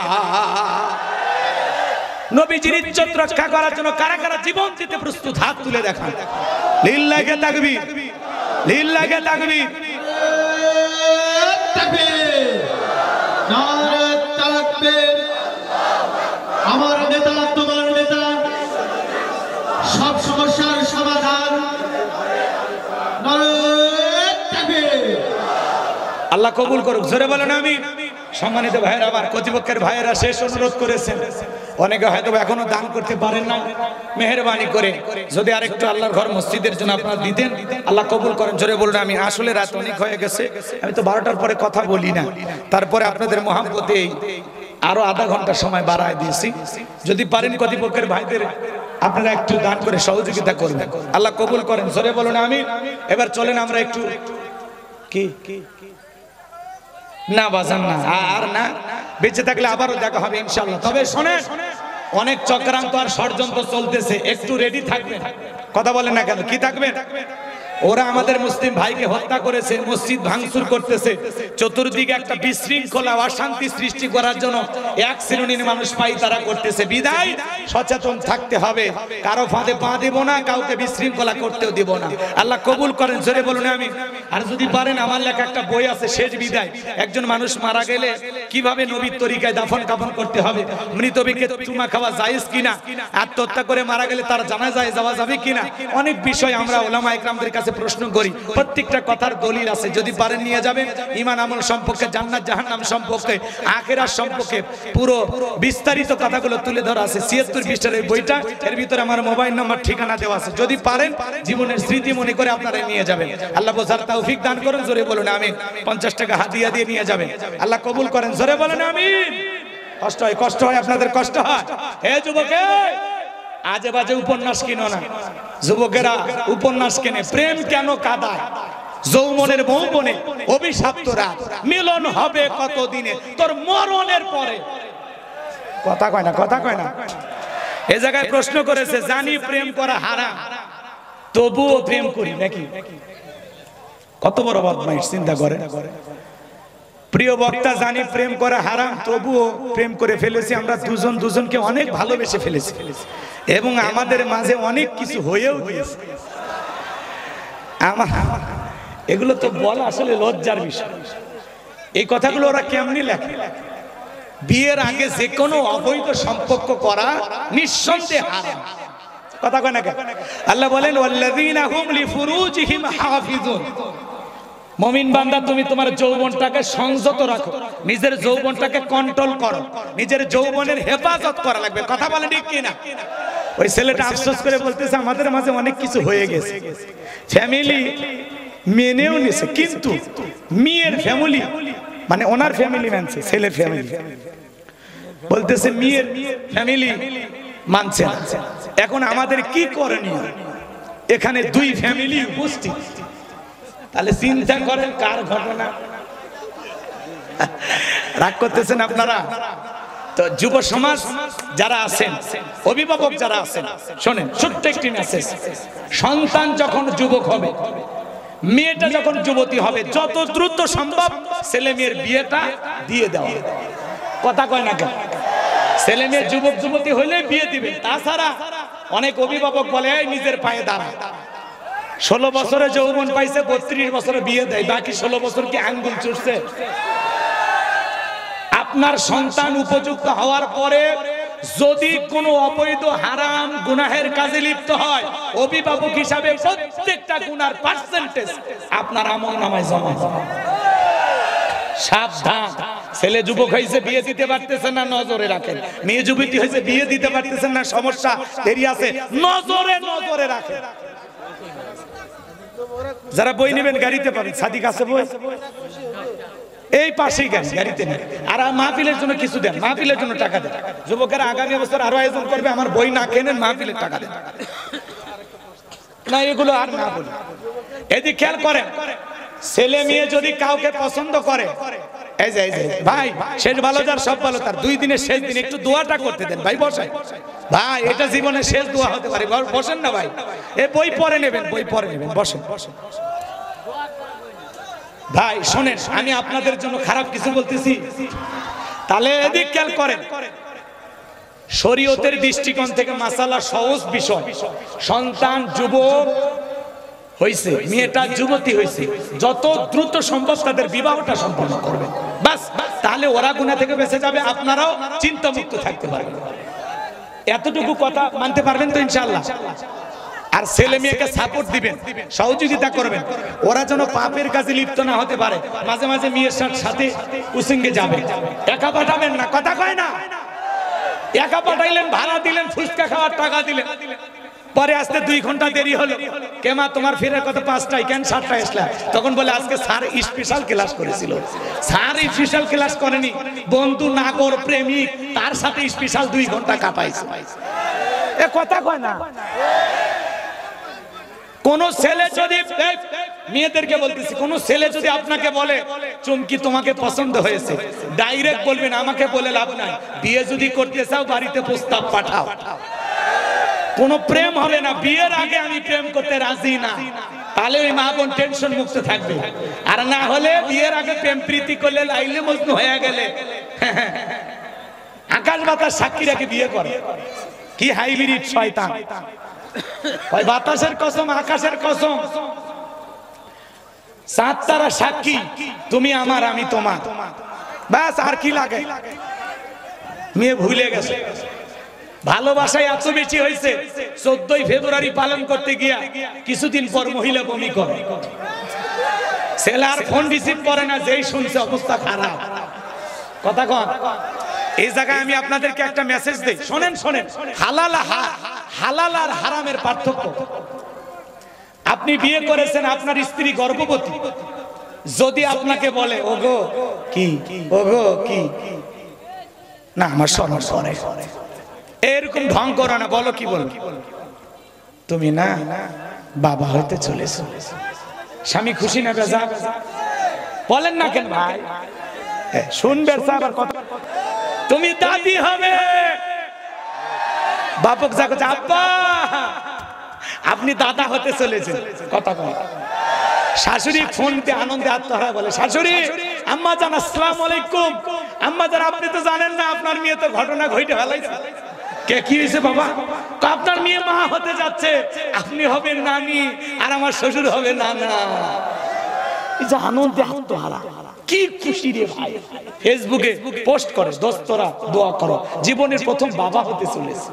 নবীজির ইজ্জত রক্ষা করার জন্য কারা কারা জীবন দিতে প্রস্তুত? হাত তুলে দেখান। লিল্লাহি তাকবীর, লিল্লাহি তাকবীর। আল্লাহ কবুল করুক, জোরে বলেন আমিন। সম্মানিত ভাইয়েরা, আমার কর্তৃপক্ষের ভাইয়েরা শেষ অনুরোধ করেছেন, অনেকে হয়তো এখনো দান করতে পারেন না, মেহেরবানি করে যদি আরেকটু আল্লাহর ঘর মসজিদের জন্য আপনারা দিতেন, আল্লাহ কবুল করেন, জোরে বলুন আমি। আসলে রাত অনেক হয়ে গেছে, আমি তো 12টার পরে কথা বলি না, তারপরে আপনাদের মহাব্বতে আরো আধা ঘন্টা সময় বাড়ায় দিয়েছি। যদি পারেন কর্তৃপক্ষের ভাইদের আপনারা একটু দান করে সহযোগিতা করবেন, আল্লাহ কবুল করেন, জোরে বলুন আমিন। এবার চলেন আমরা একটু কি না বাজান না, আর না, বেঁচে থাকলে আবারও দেখা হবে ইনশাআল্লাহ। তবে শোনেন, অনেক চক্রান্ত আর ষড়যন্ত্র চলতেছে, একটু রেডি থাকবেন। কথা বলেন না কেন, কি থাকবেন? ওরা আমাদের মুসলিম ভাইকে হত্যা করেছে, মসজিদ ভাঙচুর করতেছে, চতুর্দিকে একটা বিশৃঙ্খলা অশান্তি সৃষ্টি করার জন্য এক শ্রেণীর মানুষ পাই তারা করতেছে। বিদায় সচেতন থাকতে হবে, কারো ফাঁদে পা দেব না, কাউকে বিশৃঙ্খলা করতেও দেব না। আল্লাহ কবুল করেন, জোরে বলুন আমি। আর যদি পারেন, আমার লেখা একটা বই আছে শেষ বিদায়, একজন মানুষ মারা গেলে কিভাবে নবীর তরিকায় দাফন কাফন করতে হবে, মৃত ব্যক্তিকে চুমা খাওয়া জায়েজ কিনা, আত্মহত্যা করে মারা গেলে তার জানাজায় যাওয়া যাবে কিনা, অনেক বিষয় আমরা উলামা ইকরামদের কাছে প্রশ্ন করি, প্রত্যেকটা কথার দলিল আছে। যদি পারেন নিয়ে যাবেন, ঈমান আমল সম্পর্কে, জান্নাত জাহান্নাম সম্পর্কে, আখিরাত সম্পর্কে পুরো বিস্তারিত কথাগুলো তুলে ধরা আছে 76 পৃষ্ঠার এই বইটা। এর ভিতরে আমার মোবাইল নাম্বার, ঠিকানা দেওয়া আছে, যদি পারেন জীবনের স্মৃতি মনে করে আপনারা নিয়ে যাবেন। আল্লাহ বোঝার তৌফিক দান করুন, জোরে বলুন আমিন। 50 টাকা হাদিয়া দিয়ে নিয়ে যাবেন, আল্লাহ কবুল করেন, জোরে বলেন আমিন। কষ্ট হয় আপনাদের, কষ্ট হয়। হে যুবকে, আজে বাজে উপন্যাস কিনো না, যুবকেরা উপন্যাস কেনে, প্রেম কেন কাঁদায়, যৌবনের যৌবনে অভিশপ্ত রাত, মিলন হবে কতদিনে, তোর মরণের পরে। কথা কয় না, কথা কয় না। এই জায়গায় প্রশ্ন করেছে, জানি প্রেম করা হারাম, তবুও প্রেম করি নাকি? কত বড় বদমাইশ, চিন্তা করে। প্রিয় বক্তা, জানি প্রেম করা হারাম, তবুও প্রেম করে ফেলেছি আমরা, দুজন দুজনকে অনেক ভালোবেসে ফেলেছি, এবং আমাদের মাঝে অনেক কিছু হয়েও গিয়েছে। এগুলো তো বলা আসলে লজ্জার বিষয়। এই কথাগুলো ওরা কেমনি লেখে? বিয়ের আগে যে কোনো অবৈধ সম্পর্ক করা নিঃসন্দেহে হারাম। কথা কয় না কেন? আল্লাহ বলেন, ওয়াল্লাযীনা হুম লিফুরুজিহিম হাফিজুন। মুমিন বান্দা, তুমি তোমার যৌবনটাকে সংযত রাখো, নিজের যৌবনটাকে কন্ট্রোল করো, নিজের যৌবনের হেফাজত করা লাগবে। কথা বলেন ঠিক কিনা? ওই ছেলেটা আফসোস করে বলতেছে, আমাদের মাঝে অনেক কিছু হয়ে গেছে, ফ্যামিলি মেনেও নিছে, কিন্তু মেয়ের ফ্যামিলি, মানে ওনার ফ্যামিলি মানছে, ছেলের ফ্যামিলি বলতেছে মেয়ের ফ্যামিলি মানছে না। এখন আমাদের কি করণীয়? এখানে দুই ফ্যামিলি উপস্থিত, তাহলে চিন্তা করেন কার ঘটনা। রাগ করতেছেন আপনারা? তো যুব সমাজ যারা আছেন, অভিভাবক যারা আছেন, শোনেন, ছোট্ট একটি মেসেজ। সন্তান যখন যুবক হবে, মেয়েটা যখন যুবতী হবে, যত দ্রুত সম্ভব ছেলে মেয়ের বিয়েটা দিয়ে দেওয়া। কথা কয় না কেন? ছেলে মেয়ের যুবক যুবতী হইলে বিয়ে দিবে। তাছাড়া অনেক অভিভাবক বলে, নিজের পায়ে দাঁড়া, 16 বছরে যৌবন পাইছে, 32 বছরে বিয়ে দেয়, বাকি 16 বছর কি আঙ্গুল চুষছে? আপনার সন্তান উপযুক্ত হওয়ার পরে যদি কোনো অবৈধ হারাম গুনাহের কাজে লিপ্ত হয়, অভিভাবক হিসাবে প্রত্যেকটা গুনার পার্সেন্টেজ আপনার আমলনামায় জমা হবে। সাবধান। ছেলে যুবক হয়েছে, বিয়ে দিতে পারতেছেন না, নজরে রাখেন। মেয়ে যুবতী হয়েছে, বিয়ে দিতে পারতেছেন না, সমস্যা, দেরি আছে, নজরে রাখেন। যারা বই নেবেন গাড়িতে পাবেন, সাদিক আছে বই, এই পাশেই গাড়িতে নেন। আর মাহফিলের জন্য কিছু দেন, মাহফিলের জন্য টাকা দেন। যুবকেরা আগামী বছর আরো আয়োজন করবে, আমার বই না কেনেন, মাহফিলের টাকা দেন না, এগুলো আর না বলি। এদিকে খেয়াল করেন, ছেলে মেয়ে যদি কাউকে পছন্দ করে, এই যে ভাই, শেষ ভালো যার সব ভালো তার, 2 দিনের শেষ দিন একটু দোয়াটা করতে দেন ভাই। বসাই ভাই, এটা জীবনের শেষ দোয়া হতে পারে, বসেন না ভাই, এ বই পরে নেবেন, বই পরে নেবেন, বসেন। ভাই শোনেন, আমি আপনাদের জন্য খারাপ কিছু বলতেছি? তাহলে এদিক খেয়াল করেন, শরীয়তের দৃষ্টিকোণ থেকে মাসালা সহজ বিষয়। সন্তান যুবক হইছে, মেয়েটা যুবতী হইছে, যত দ্রুত সম্ভব তাদের বিবাহটা সম্পন্ন করবে, বাস। তাহলে ওরা গুনাহ থেকে বেঁচে যাবে, আপনারাও চিন্তামুক্ত থাকতে পারবেন। এতটুকু কথা মানতে পারবেন তো ইনশাআল্লাহ? আর ছেলে মেয়েকে সাপোর্ট দিবেন, সহযোগিতা করবেন, ওরা যেন পাপের কাজে লিপ্ত না হতে পারে। মাঝে মাঝে মেয়ের সাথে কুসিঙ্গে যাবে, একা পাঠাবেন না, কথা কয় না। একা পাঠাইলেন, ভাড়া দিলেন, ফুচকা খাওয়ার টাকা দিলেন, পরে আসতে 2 ঘন্টা দেরি হলো, কেমা তোমার ফেরার কথা 5টায়, কেন 7টায় আসলা? তখন বলে আজকে স্যার স্পেশাল ক্লাস করেছিল। স্যার স্পেশাল ক্লাস করেনি, বন্ধু নাগর প্রেমিক তার সাথে স্পেশাল 2 ঘন্টা কাটাইছে। এ কথা কয় না। কোন ছেলে যদি, মেয়েদেরকে বলতেছি, কোন ছেলে যদি আপনাকে বলে চুমকি তোমাকে পছন্দ হয়েছে, ডাইরেক্ট বলবেন, আমাকে বলে লাভ নাই। বিয়ে যদি করতে চাও বাড়িতে প্রস্তাব পাঠাও। কোন প্রেম হবে না, বিয়ের আগে আমি প্রেম করতে রাজি না, তাহলে ওই মা বোন টেনশন মুক্ত থাকবে। আর না হলে বিয়ের আগে প্রেম প্রীতি করলে লাইলে মজনু হয়ে গেলে আকাশ বাতাস সাক্ষী রেখে বিয়ে করে। কি হাইব্রিড শয়তান! ওই বাতাসের কসম, আকাশের কসম, সাত তারা সাক্ষী, তুমি আমার আমি তোমার, ব্যাস আর কি লাগে? মেয়ে ভুলে গেছে। ভালোবাসায় এত বেশি হয়েছে, 14ই ফেব্রুয়ারি পালন করতে গিয়া কিছুদিন পর মহিলা বমি করে, ছেলে আর ফোন রিসিভ করে না, যেই শুনছে অবস্থা খারাপ। কথা কন। এই জায়গায় আমি আপনাদেরকে একটা মেসেজ দেই, শোনেন শোনেন। হালাল আর হারামের পার্থক্য। আপনি বিয়ে করেছেন, আপনার স্ত্রী গর্ভবতী, যদি আপনাকে বলে ওগো কি, ওগো কি, না আমার শরম করে, এরকম ঢং করো না, বলো কি, বলো তুমি না বাবা হইতে চলেছো। স্বামী খুশি না বেজা? বলেন না কেন ভাই? শুনবে আবার কথা। তুমি দাদি হবে, বাপক যাকো আব্বা আপনি দাদা হতে চলেছেন। কথা কয়। শাশুড়ি ফোন দিয়ে আনন্দে আত্মহারা বলে, শাশুড়ি আম্মা জান আসসালামু আলাইকুম। আম্মা জান আপনি তো জানেন না, আপনার মেয়ে তো ঘটনা ঘটে ফেলাইছে। কে কি হয়েছে বাবা? আপনার মেয়ে মা হতে যাচ্ছে, আপনি হবেন নানি আর আমার শ্বশুর হবে নানা। এই যে আনন্দে আত্মহারা, কি খুশি রে ভাই। ফেসবুকে পোস্ট করে, দোস্তরা দোয়া করো, জীবনের প্রথম বাবা হতে চলেছে।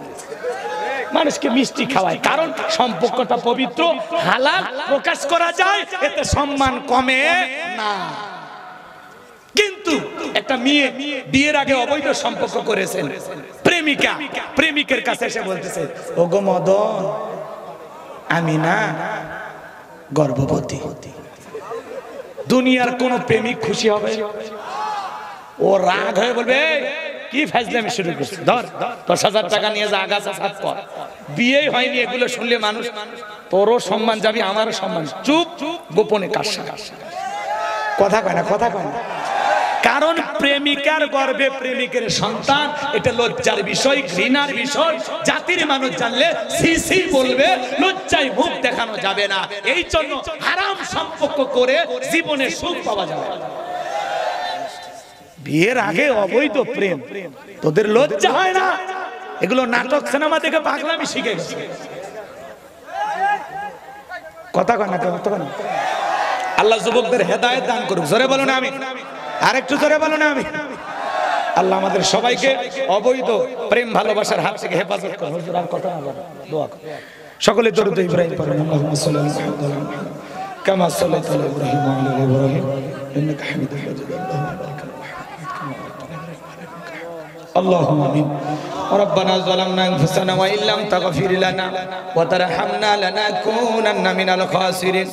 মানুষকে মিষ্টি খাওয়ায়, কারণ সম্পর্কটা পবিত্র, হালাল, প্রকাশ করা যায়, এতে সম্মান কমে না। কিন্তু একটা মেয়ে বিয়ের আগে অবৈধ সম্পর্ক করেছেন, প্রেমিকা প্রেমিকের কাছে এসে বলতেছে, ওগো মদন আমি না গর্ভবতী। দুনিয়ার কোন প্রেমিক খুশি হবে? ও রাগ হয়ে বলবে, কি ফাজলামি শুরু করছিস, ধর 10,000 টাকা নিয়ে যা, আগাছা সাফ কর। বিয়ে হয়নি, এগুলো শুনলে মানুষ, তোরও সম্মান যাবি, আমারও সম্মান। চুপ, গোপনে কাশা। কথা কয় না, কথা কয় না। কারণ প্রেমিকার গর্ভে প্রেমিকের সন্তান, এটা লজ্জার বিষয়, ঘৃণার বিষয়। জাতির মানুষ জানলে সিসি বলবে, লজ্জায় মুখ দেখানো যাবে না। এই জন্য হারাম সম্পর্ক করে জীবনে সুখ পাওয়া যাবে। বিয়ের আগে অবৈধ প্রেম, তোদের লজ্জা হয় না? এগুলো নাটক সিনেমা দেখে পাগলামি শিখে গেছে। কথা কয় না, কথা কয় না। আল্লাহ যুবকদের হেদায়েত দান করুক। জোরে বলুন আমি, আরেকটু জোরে বলুন আমি। আল্লাহ আমাদের সবাইকে অবৈধ প্রেম ভালোবাসার হাত থেকে হেফাজত করুন। হুজুর আর কথা না বলেন, দোয়া করুন। সকলে দরুদ ইব্রাহিম পড়ুন। আল্লাহুম্মা সাল্লি আলা মুহাম্মাদ কামা সাল্লাইতা আলা ইব্রাহিম ওয়া আলা আলি ইব্রাহিম ইন্নাকা হামিদুম মাজিদ। اللهم آمين. ربنا ظلمنا أنفسنا وإن لم تغفر لنا وترحمنا لنكونن من الخاسرين.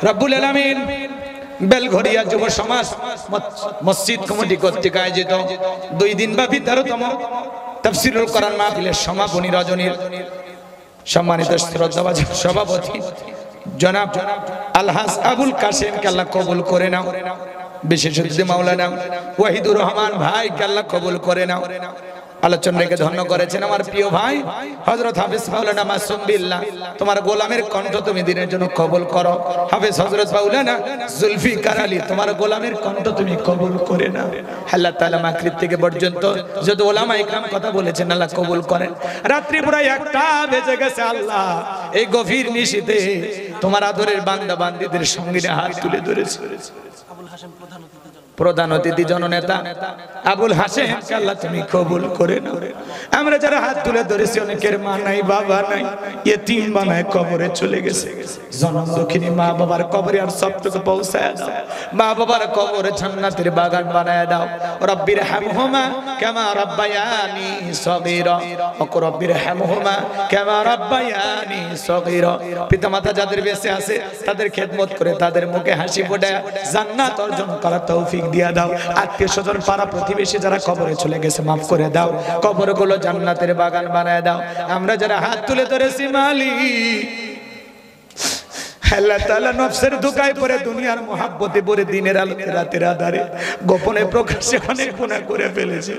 رب العالمين বেলঘরিয়া যুব সমাজ মসজিদ কমিটি কর্তৃক আয়োজিত 2 দিন ব্যাপী 13তম তাফসীরুল কোরআন মাহফিলের সমাপনী রজনীর সম্মানিত শ্রদ্ধাভাজন সভাপতি জনাব আলহাজ আবুল কাসেমকে আল্লাহ কবুল করে নাও। বিশেষ অতিথি মাওলানা ওয়াহিদুর রহমান ভাইকে আল্লাহ কবুল করে নাও। আলোচনাকে ধন্য করেছেন আমার প্রিয় ভাই হযরত হাফেজ মাওলানা মাসুম বিল্লাহ। তোমার গোলামের কণ্ঠ তুমি দিনের জন্য কবুল করো। হাফেজ হযরত মাওলানা জুলফিকার আলী, তোমার গোলামের কণ্ঠ তুমি কবুল করে নাও। আল্লাহ তাআলা মাগরিব থেকে পর্যন্ত যত উলামা ইকরাম কথা বলেছেন আল্লাহ কবুল করেন। রাত্রি প্রায় 1টা বেজে গেছে। আল্লাহ এই গভীর নিশিতে তোমার আদরের বান্দা বান্দীদের সঙ্গে হাত তুলে ধরেছে। আবুল হাশেম প্রধান অতিথি। প্রধান অতিথি জননেতা আবুল হাসেম আল্লাহ তুমি কবুল করে নাও। আমরা যারা হাত তুলে ধরেছি অনেকের মা নাই বাবা নাই, ইতিম বানায় কবরে চলে গেছে। জনম দুঃখিনী মা বাবার কবরে আর সবটুকু পৌঁছায় দাও। মা বাবার কবরে জান্নাতের বাগান বানায় দাও। রব্বির হামহুমা কামা রাব্বায়ানি সগীরা, ওয়া রব্বির হামহুমা কামা রাব্বায়ানি সগীরা। পিতামাতা যাদের বেঁচে আছে তাদের খেদমত করে তাদের মুখে হাসি ফোটায় জান্নাত অর্জন করার তৌফিক দিয়া দাও। আত্মীয় স্বজন পাড়া প্রতিবেশী যারা কবরে চলে গেছে মাফ করে দাও। কবরগুলো জান্নাতের বাগান বানায় দাও। আমরা যারা হাত তুলে ধরেছি মালিক আল্লাহ তাআলা নফসের ধোঁকায় পড়ে দুনিয়ার মহাব্বতে পড়ে দিনের আলোতে রাতের আধারে গোপনে প্রকাশ্যে অনেক গুনাহ করে ফেলেছে।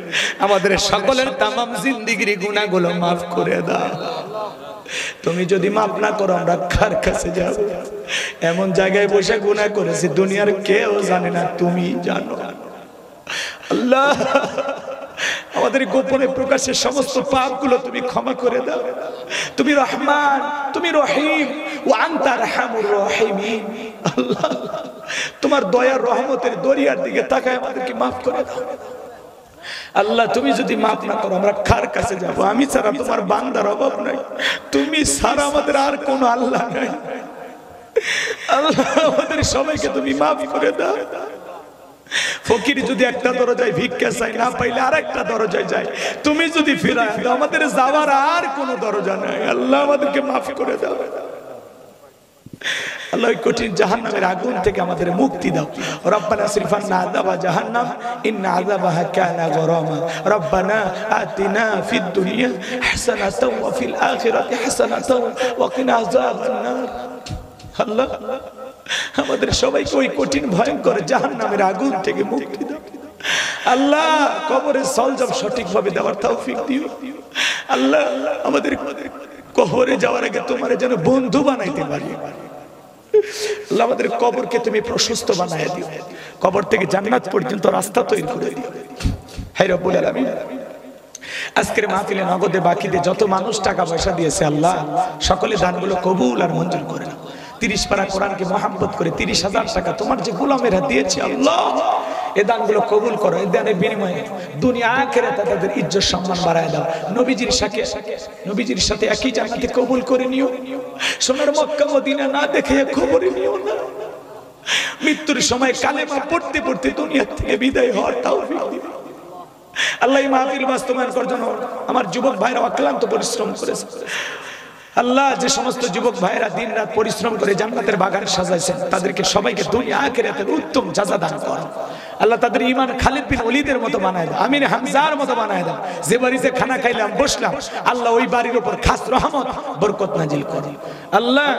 আমাদের সকলের তামাম জিন্দেগির গুনাহগুলো মাফ করে দাও। তুমি যদি মাফ না করো আমরা কার কাছে যাব? এমন জায়গায় বসে গুনাহ করেছি দুনিয়ার কেউ জানে না, তুমি জানো। আল্লাহ আমাদের গোপনে প্রকাশ্যে সমস্ত পাপগুলো তুমি ক্ষমা করে দাও। তুমি রহমান, তুমি রহিম, ওয়া আনতা আরহামুর রাহিমিন। আল্লাহ তোমার দয়ার রহমতের দরিয়ার দিকে তাকায় আমাদেরকে মাফ করে দাও। আল্লাহ তুমি যদি মাফ না করো আমরা কার কাছে যাব? আমি ছাড়া তোমার বান্দার অভাব নাই, তুমি ছাড়া আমাদের আর কোনো আল্লাহ নাই। আল্লাহ আমাদের সবাইকে তুমি মাফ করে দাও। ফকির যদি একটা দরজায় ভিক্ষা চাই না পাইলে আরেকটা দরজায় যায়, তুমি যদি ফিরায় দাও আমাদের যাওয়ার আর কোনো দরজা নাই। আল্লাহ আমাদেরকে মাফ করে দাও। আল্লাহ ওই কঠিন জাহান্নামের আগুন থেকে আমাদের মুক্তি দাও। রব্বানা সিরফান্না আযাবা জাহান্নাম ইন্না আযাবাহা কানা গরামা। রব্বানা আতিনা ফিদ দুনিয়া হাসানাতাও ওয়া ফিল আখিরাতি হাসানাতাও ওয়া কিনা আযাবান নার। আল্লাহ আমাদের সবাইকে ওই কঠিন ভয়ঙ্কর জাহান্নামের আগুন থেকে মুক্তি দাও। আল্লাহ কবরের সওয়াব সঠিকভাবে দেওয়ার তৌফিক দিও। আল্লাহ আমাদের কবরে যাওয়ার আগে তোমার যেন বন্ধু বানাইতে পারি। আল্লাহ আমাদের কবরকে তুমি প্রশস্ত বানায় দিও, কবর থেকে জান্নাত পর্যন্ত রাস্তা তৈরি করে দিও। হে রব্বুল আলামিন আজকের মাহফিলে নগদে বাকিতে যত মানুষ টাকা পয়সা দিয়েছে আল্লাহ সকলে দানগুলো কবুল আর মঞ্জুর করে নাও। 30 পারা কোরআনকে মহব্বত করে 30,000 টাকা তোমার যে গোলামেরা দিয়েছে আল্লাহ এই দানগুলো কবুল করো। এই দানের বিনিময়ে দুনিয়া আখিরাতে তাদের ইজ্জত সম্মান বাড়ায় দাও। নবীজির সাথে একই জান্নাতে কবুল করে নিও। সোনার মক্কা মদিনা না দেখে খবরে নিও না। মৃত্যুর সময় কালেমা পড়তে পড়তে দুনিয়া থেকে বিদায় হওয়ার তৌফিক দিও। আল্লাহ এই মাহফিল বাস্তবায়ন করার জন্য আমার যুবক ভাইরা অক্লান্ত পরিশ্রম করেছে। আল্লাহ যে সমস্ত যুবক ভাইরা দিন রাত পরিশ্রম করে জান্নাতের বাগান সাজাইছেন তাদেরকে সবাইকে দুনিয়া আখিরাতের উত্তম জাযা দান করো। আল্লাহ তাদের ঈমান খালিদ বিন ওলীদের মতো বানায় দাও, আমির হামজার মতো বানায় দাও। যে বাড়িতে খানা খাইলাম বসলাম আল্লাহ ওই বাড়ির উপর খাস রহমত বরকত নাজিল করো। আল্লাহ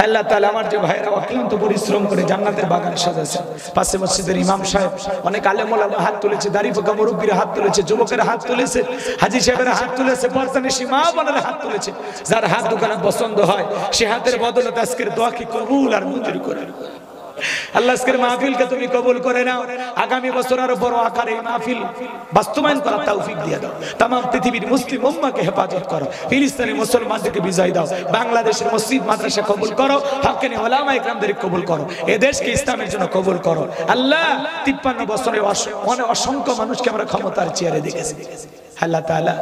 আল্লাহ তাআলা আমার যে ভাইরা অক্লান্ত পরিশ্রম করে জান্নাতের বাগান সাজাইছেন, পাশে মসজিদের ইমাম সাহেব অনেক আলেম ওলামা হাত তুলেছে, দাড়ি পাকা মুরব্বিরা হাত তুলেছে, যুবকেরা হাত তুলেছে, হাজী সাহেবেরা হাত তুলেছে, পর্দানিশী মা বোনেরা হাত তুলেছে। যার হাত দোকানে পছন্দ হয় সে হাতের বদলতে আজকের দোয়াকে কবুল আর মঞ্জুর করে। আল্লাহ আজকের মাহফিলকে তুমি কবুল করে নাও। আগামী বছর আরো বড় আকারে এই মাহফিল বাস্তবায়ন করার তৌফিক দিয়ে দাও। तमाम পৃথিবীর মুসলিম উম্মাহকে হেফাজত করো। ফিলিস্তিনি মুসলমানদেরকে বিজয় দাও। বাংলাদেশের মসজিদ মাদ্রাসা কবুল করো। হক্কানি উলামা ইকরামদের কবুল করো। এই দেশকে ইসলামের জন্য কবুল করো। আল্লাহ 53 বছরে অসংখ্য মানুষকে আমরা ক্ষমতার চেয়ারে দেখেছি। আল্লাহ তাআলা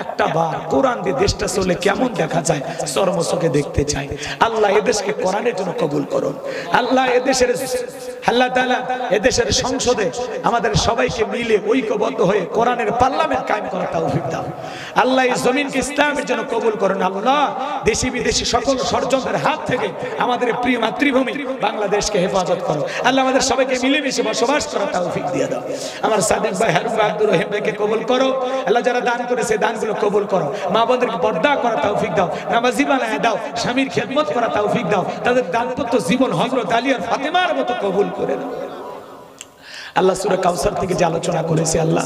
একটা বার কোরআন দিয়ে দেশটা চলে কেমন দেখা যায় চরমচকে দেখতে চাই। আল্লাহ এদেশকে কোরআনের জন্য কবুল করুন। আল্লাহ এদেশের আল্লাহ তাআলা এদেশের সংসদে আমাদের সবাইকে মিলে ঐক্যবদ্ধ হয়ে কোরআনের পার্লামেন্ট কায়েম করার তৌফিক দাও। আল্লাহ এই জমিনকে ইসলামের জন্য কবুল করুন। আল্লাহ দেশি বিদেশি সকল ষড়যন্ত্রের হাত থেকে আমাদের প্রিয় মাতৃভূমি বাংলাদেশকে হেফাজত করো। আল্লাহ আমাদের সবাইকে মিলেমিশে বসবাস করার তৌফিক দিয়ে দাও। আমার সাদেক ভাই হারুন ভাই আব্দুর রহিম ভাইকে কবুল করো। আল্লাহ যারা দান করেছে দানগুলো কবুল করো। মা বোনদেরকে পর্দা করার তৌফিক দাও, নামাজি বানায় দাও, স্বামীর খেদমত করার তৌফিক দাও, তাদের দাম্পত্য জীবন হযরত আলী আর ফাতেমার মতো কবুল করে দাও। আল্লাহ সূরা কাউসার থেকে যে আলোচনা করেছে আল্লাহ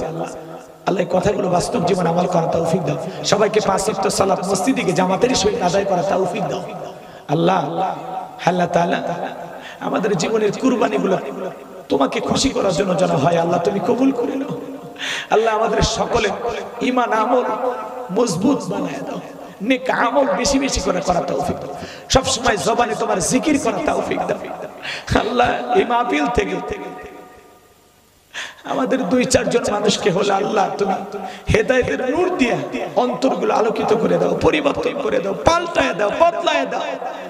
আল্লাহ কথাগুলো বাস্তব জীবন আমল করার তৌফিক দাও। সবাইকে 5 ওয়াক্ত সালাত মসজিদে গিয়ে জামাতের সহিত আদায় করার তৌফিক দাও। আল্লাহ আল্লাহ তাআলা আমাদের জীবনের কুরবানিগুলো তোমাকে খুশি করার জন্য যেন হয় আল্লাহ তুমি কবুল করে নাও। আল্লাহ আমাদের সকলে ঈমান আমল মজবুত বানায় দাও। নেক আমল বেশি বেশি করে করার তৌফিক দাও। সব সময় জবানে তোমার জিকির করার তৌফিক দাও। আল্লাহ এই মাহফিল থেকে আমাদের 2-4 জন মানুষকে হলে আল্লাহ তুমি হেদায়েতের নূর দিয়ে অন্তরগুলো আলোকিত করে দাও, পরিবর্তন করে দাও, পাল্টায় দাও, বদলায় দাও।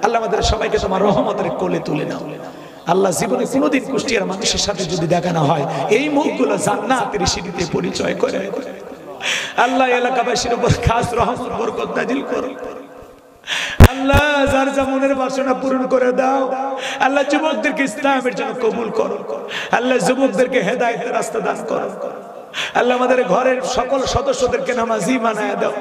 আল্লাহ আমাদের সবাইকে তোমার রহমতের কোলে তুলে নাও। আল্লাহ জীবনে কোনোদিন কুষ্টিয়ার মানুষের সাথে যদি দেখা না হয়, এই মুখগুলো জান্নাতের সিঁড়িতে পরিচয় করে। আল্লাহ এলাকাবাসীর উপর খাস রহমত বরকত নাজিল করো। আল্লাহ যার যা মনের বাসনা পূরণ করে দাও। আল্লাহ যুবকদেরকে ইসলামের জন্য কবুল করো। আল্লাহ যুবকদেরকে হেদায়েতের রাস্তা দান করো। আল্লাহ আমাদের ঘরের সকল সদস্যদেরকে নামাজি বানায় দাও।